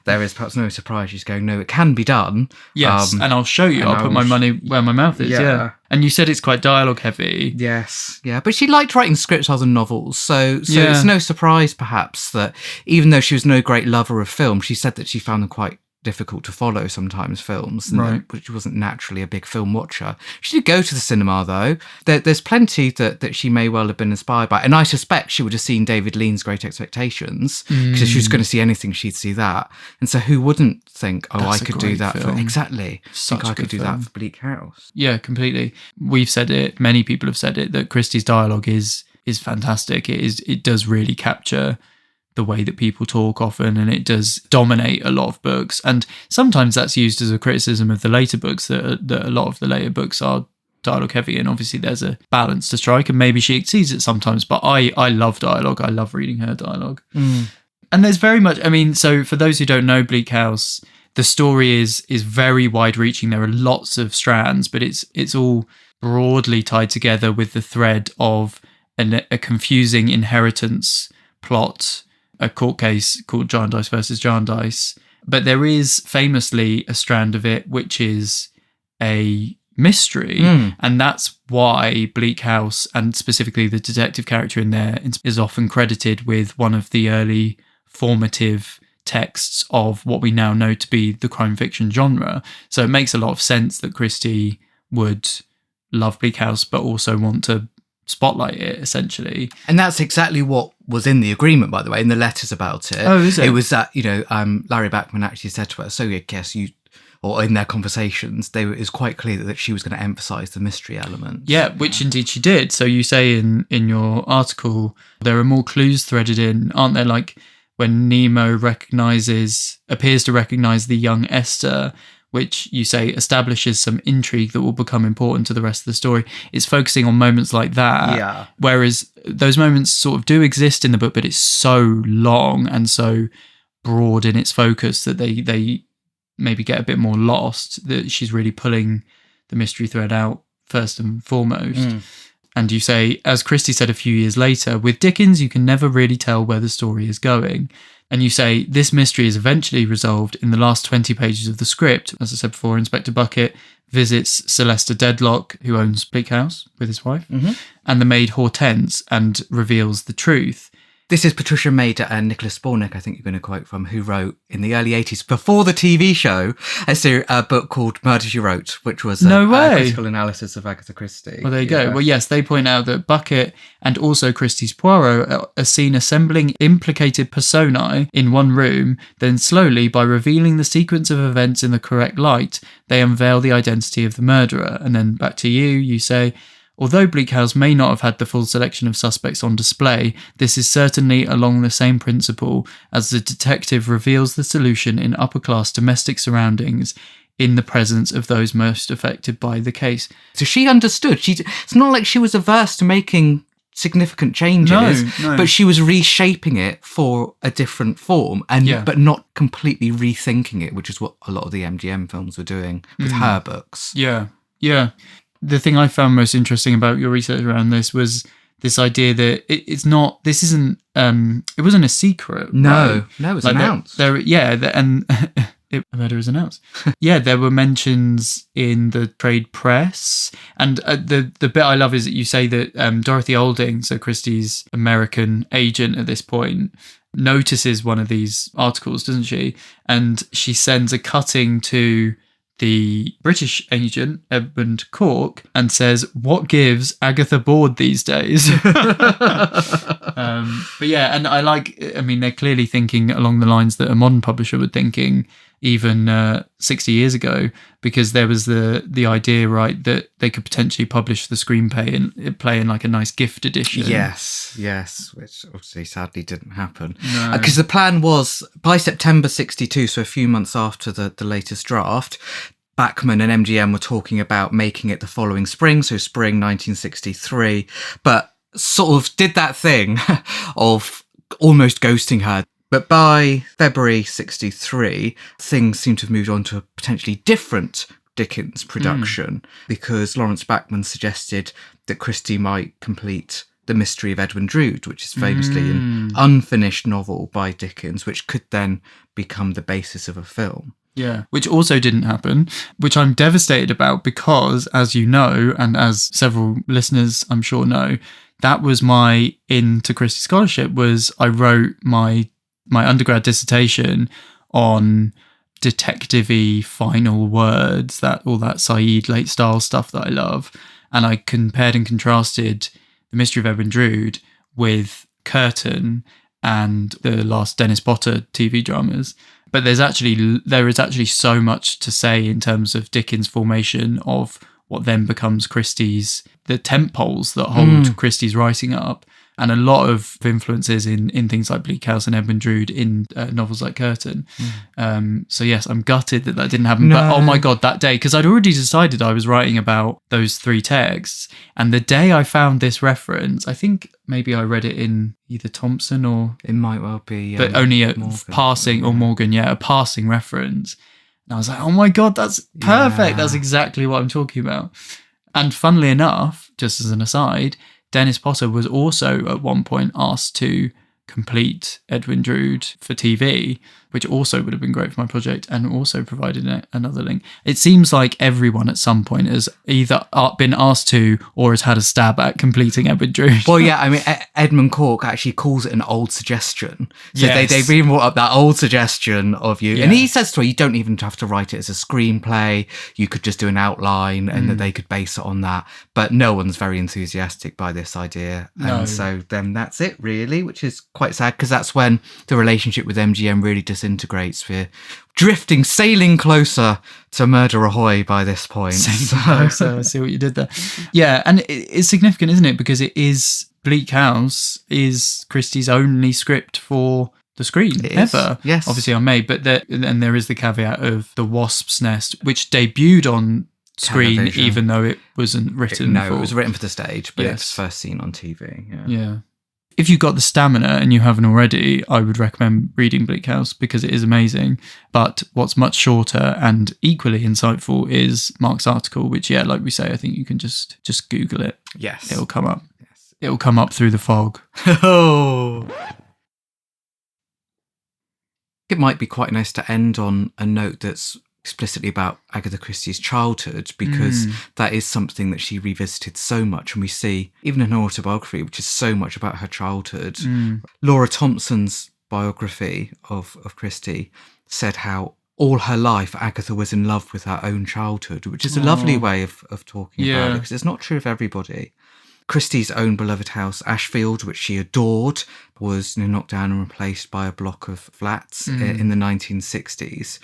there is perhaps no surprise she's going, no, it can be done. Yes, and I'll show you. I'll put my money where my mouth is. Yeah. And you said it's quite dialogue heavy. Yes, yeah. But she liked writing scripts other than novels. So it's no surprise, perhaps, that even though she was no great lover of film, she said that she found them quite difficult to follow sometimes, films, which wasn't naturally a big film watcher. She did go to the cinema, though. There's plenty that she may well have been inspired by, and I suspect she would have seen David Lean's Great Expectations, because if she was going to see anything, she'd see that. And so who wouldn't think, I could do that for exactly. Such I could do film. that for Bleak House. Yeah, completely. We've said it, many people have said it, that Christie's dialogue is fantastic. It does really capture the way that people talk often, and it does dominate a lot of books. And sometimes that's used as a criticism of the later books, that a lot of the later books are dialogue heavy, and obviously there's a balance to strike, and maybe she exceeds it sometimes, but I love dialogue. I love reading her dialogue. And there's very much, so for those who don't know Bleak House, the story is very wide reaching. There are lots of strands, but it's all broadly tied together with the thread of a confusing inheritance plot, a court case called Jarndyce versus Jarndyce. But there is famously a strand of it which is a mystery, and that's why Bleak House, and specifically the detective character in there, is often credited with one of the early formative texts of what we now know to be the crime fiction genre. So it makes a lot of sense that Christie would love Bleak House, but also want to spotlight it, essentially. And that's exactly what was in the agreement, by the way, in the letters about it. Oh, is it? It was that, Larry Bachman actually said to her, so I guess or in their conversations, it was quite clear that she was going to emphasise the mystery element. Yeah, which indeed she did. So you say in your article, there are more clues threaded in, aren't there? Like when Nemo appears to recognise the young Esther, which you say establishes some intrigue that will become important to the rest of the story. It's focusing on moments like that. Yeah. Whereas those moments sort of do exist in the book, but it's so long and so broad in its focus that they maybe get a bit more lost, that she's really pulling the mystery thread out first and foremost. And you say, as Christie said a few years later, with Dickens, you can never really tell where the story is going. And you say, this mystery is eventually resolved in the last 20 pages of the script. As I said before, Inspector Bucket visits Celesta Dedlock, who owns Bleak House, with his wife, and the maid Hortense, and reveals the truth. This is Patricia Mader and Nicholas Spornick, I think you're going to quote from, who wrote in the early 80s, before the TV show, a book called Murder, She Wrote, which was a critical analysis of Agatha Christie. Well, there you go. Well, yes, they point out that Bucket and also Christie's Poirot are seen assembling implicated personae in one room, then slowly, by revealing the sequence of events in the correct light, they unveil the identity of the murderer. And then back to you say, although Bleak House may not have had the full selection of suspects on display, this is certainly along the same principle as the detective reveals the solution in upper-class domestic surroundings in the presence of those most affected by the case. So she understood. It's not like she was averse to making significant changes, no. but she was reshaping it for a different form, but not completely rethinking it, which is what a lot of the MGM films were doing with her books. Yeah. The thing I found most interesting about your research around this was this idea that it wasn't a secret. No, right? it was announced. A murder is announced. Yeah, there were mentions in the trade press. And the bit I love is that you say that Dorothy Olding, so Christie's American agent at this point, notices one of these articles, doesn't she? And she sends a cutting to the British agent, Edmund Cork, and says, what gives Agatha bored these days? But yeah, and they're clearly thinking along the lines that a modern publisher would thinking even 60 years ago, because there was the idea, right, that they could potentially publish the screenplay and play in like a nice gift edition. Yes, which obviously sadly didn't happen. Because the plan was, by September 62, so a few months after the latest draft, Bachman and MGM were talking about making it the following spring, so spring 1963, but sort of did that thing of almost ghosting her. But by February 63, things seem to have moved on to a potentially different Dickens production, because Lawrence Bachman suggested that Christie might complete The Mystery of Edwin Drood, which is famously an unfinished novel by Dickens, which could then become the basis of a film. Yeah, which also didn't happen, which I'm devastated about because, as you know, and as several listeners I'm sure know, that was my into Christie scholarship. Was I wrote my undergrad dissertation on detective-y final words, all that Said late style stuff that I love, and I compared and contrasted The Mystery of Edwin Drood with Curtain and the last Dennis Potter TV dramas. But there is actually so much to say in terms of Dickens' formation of what then becomes Christie's, the tentpoles that hold Christie's writing up, and a lot of influences in things like Bleak House and Edwin Drood in novels like Curtain. So yes, I'm gutted that didn't happen. No. But oh my God, that day, because I'd already decided I was writing about those three texts, and the day I found this reference, I think maybe I read it in either Thompson or... It might well be... but only a passing, or Morgan, a passing reference. And I was like, oh my God, that's perfect. Yeah. That's exactly what I'm talking about. And funnily enough, just as an aside, Dennis Potter was also at one point asked to complete Edwin Drood for TV. which also would have been great for my project and also provided another link. It seems like everyone at some point has either been asked to or has had a stab at completing Edward Drood. Well, yeah, I mean, Edmund Cork actually calls it an old suggestion. So Yes. they've even brought up that old suggestion of you. Yeah. And he says to her, you don't even have to write it as a screenplay. You could just do an outline and that they could base it on that. But no one's very enthusiastic by this idea. No. And so then that's it, really, which is quite sad because that's when the relationship with MGM really disintegrates. We're drifting, sailing closer to Murder Ahoy by this point. So I see what you did there. Yeah, and it's significant, isn't it? Because it is Bleak House is Christie's only script for the screen ever. Yes. Obviously unmade, but there is the caveat of The Wasp's Nest, which debuted on screen, Television. even though it wasn't written No, for... it was written for the stage, but Yes. it's first seen on TV. Yeah. If you've got the stamina and you haven't already, I would recommend reading Bleak House because it is amazing. But what's much shorter and equally insightful is Mark's article, which, yeah, like we say, I think you can just Google it. Yes. It'll come up. It'll come up through the fog. Oh. It might be quite nice to end on a note that's explicitly about Agatha Christie's childhood, because that is something that she revisited so much, and we see even in her autobiography, which is so much about her childhood. Laura Thompson's biography of Christie said how all her life Agatha was in love with her own childhood, which is a lovely way of talking about it, because it's not true of everybody. Christie's own beloved house, Ashfield, which she adored, was knocked down and replaced by a block of flats in the 1960s.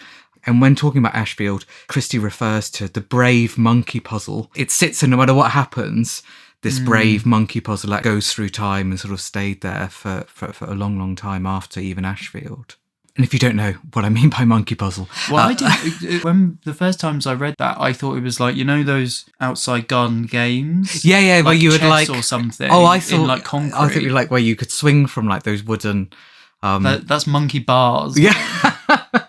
And when talking about Ashfield, Christie refers to the brave monkey puzzle. It sits in, no matter what happens, this brave monkey puzzle that goes through time and sort of stayed there for a long, long time after even Ashfield. And if you don't know what I mean by monkey puzzle... Well, I did. When the first times I read that, I thought it was like, you know, those outside garden games? Yeah, like where you would chess like... or something. Oh, I thought... in like concrete. I think like where you could swing from like those wooden... That's monkey bars. Yeah.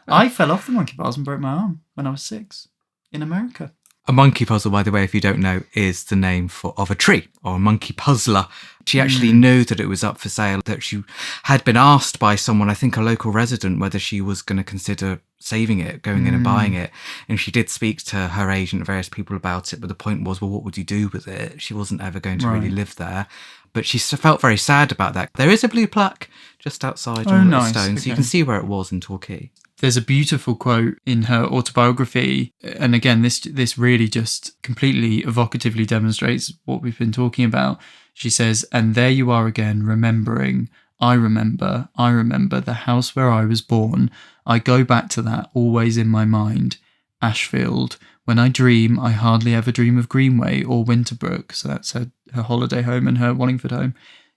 I fell off the monkey bars and broke my arm when I was 6 in America. A monkey puzzle, by the way, if you don't know, is the name of a tree, or a monkey puzzler. She actually knew that it was up for sale, that she had been asked by someone, I think a local resident, whether she was going to consider saving it, going in and buying it. And she did speak to her agent and various people about it, but the point was, well, what would you do with it? She wasn't ever going to really live there. But she felt very sad about that. There is a blue plaque just outside on the stone, so you can see where it was in Torquay. There's a beautiful quote in her autobiography, and again, this really just completely evocatively demonstrates what we've been talking about. She says, "And there you are again, remembering. I remember the house where I was born. I go back to that, always in my mind. Ashfield. When I dream, I hardly ever dream of Greenway or Winterbrook." So that's her holiday home and her Wallingford home.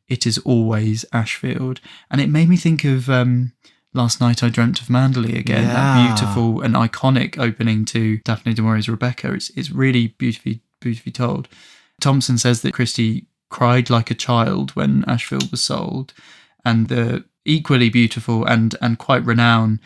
"It is always Ashfield." And it made me think of Last Night I Dreamt of Manderley again. Yeah. That beautiful and iconic opening to Daphne du Maurier's Rebecca. It's really beautifully told. Thompson says that Christie cried like a child when Ashfield was sold. And the equally beautiful and quite renowned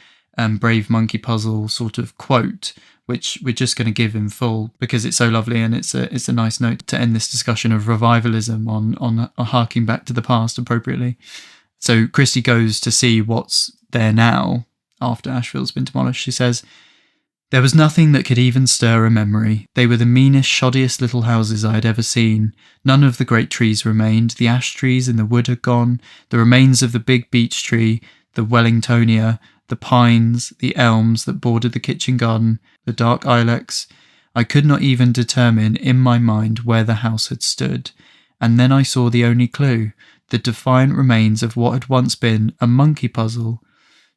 Brave Monkey Puzzle sort of quote, which we're just going to give in full because it's so lovely, and it's a nice note to end this discussion of revivalism on harking back to the past appropriately. So Christie goes to see what's there now after Ashfield's been demolished. She says, "There was nothing that could even stir a memory. They were the meanest, shoddiest little houses I had ever seen. None of the great trees remained. The ash trees in the wood had gone. The remains of the big beech tree, the Wellingtonia, the pines, the elms that bordered the kitchen garden, the dark ilex. I could not even determine in my mind where the house had stood. And then I saw the only clue, the defiant remains of what had once been a monkey puzzle,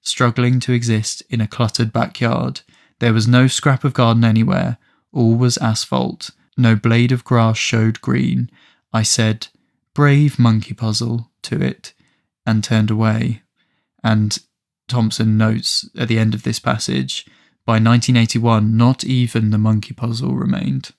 struggling to exist in a cluttered backyard. There was no scrap of garden anywhere. All was asphalt. No blade of grass showed green. I said, 'Brave monkey puzzle,' to it, and turned away." And Thompson notes at the end of this passage, by 1981, not even the monkey puzzle remained.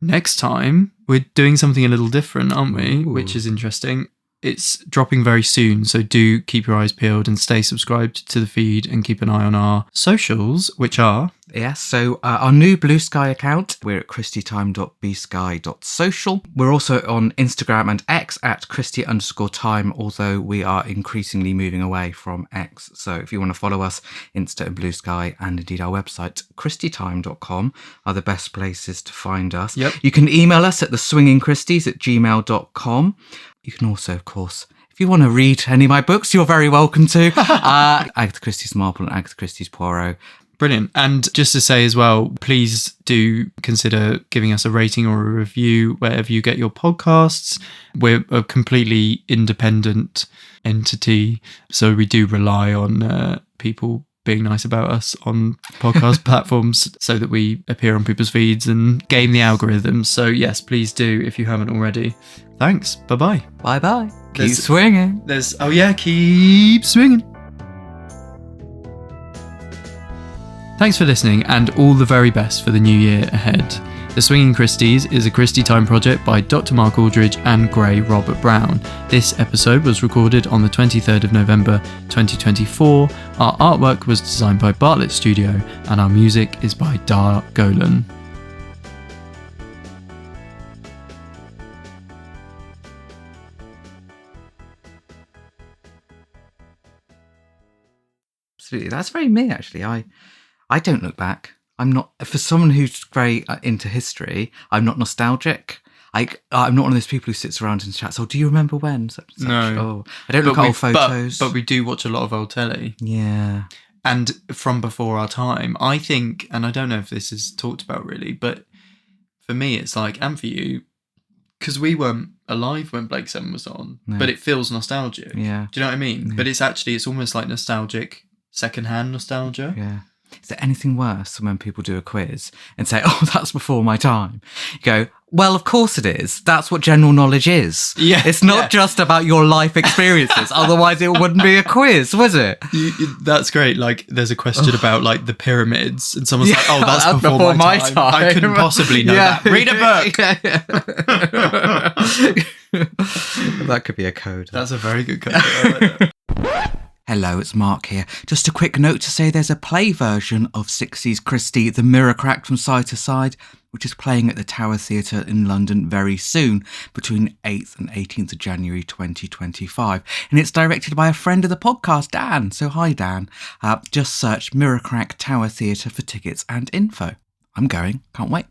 Next time, we're doing something a little different, aren't we? Ooh. Which is interesting. It's dropping very soon, so do keep your eyes peeled and stay subscribed to the feed and keep an eye on our socials, which are... Yes, so our new Blue Sky account, we're at christietime.bsky.social. We're also on Instagram and X at christie_time, although we are increasingly moving away from X. So if you want to follow us, Insta and Blue Sky, and indeed our website, christietime.com, are the best places to find us. Yep. You can email us at theswingingchristies@gmail.com. You can also, of course, if you want to read any of my books, you're very welcome to. Agatha Christie's Marple and Agatha Christie's Poirot. Brilliant. And just to say as well, please do consider giving us a rating or a review wherever you get your podcasts. We're a completely independent entity, so we do rely on people being nice about us on podcast platforms so that we appear on people's feeds and game the algorithms. So yes, please do if you haven't already. Thanks. Bye-bye. Bye-bye. Keep swinging. Keep swinging. Thanks for listening, and all the very best for the new year ahead. The Swinging Christies is a Christie Time project by Dr. Mark Aldridge and Gray Robert Brown. This episode was recorded on the 23rd of November 2024. Our artwork was designed by Bartlett Studio, and our music is by Dar Golan. Absolutely. That's very me, actually. I don't look back. I'm not, for someone who's very into history, I'm not nostalgic. I'm not one of those people who sits around and chats, oh, do you remember when? Such and such. No. Oh, I don't look at old photos. But we do watch a lot of old telly. Yeah. And from before our time, I think, and I don't know if this is talked about really, but for me, it's like, and for you, because we weren't alive when Blake 7 was on, but it feels nostalgic. Yeah. Do you know what I mean? Yeah. But it's almost like nostalgic, secondhand nostalgia. Yeah. Is there anything worse than when people do a quiz and say, oh, that's before my time? You go, well, of course it is. That's what general knowledge is. Yeah. It's not just about your life experiences. Otherwise, it wouldn't be a quiz, was it? That's great. Like, there's a question about, like, the pyramids, and someone's like, oh, that's before my time. I couldn't possibly know that. Read a book. That could be a code. That's a very good code. Hello, it's Mark here. Just a quick note to say there's a play version of Sixties Christie, The Mirror Cracked from Side to Side, which is playing at the Tower Theatre in London very soon, between 8th and 18th of January 2025. And it's directed by a friend of the podcast, Dan. So hi, Dan. Just search Mirror Crack Tower Theatre for tickets and info. I'm going. Can't wait.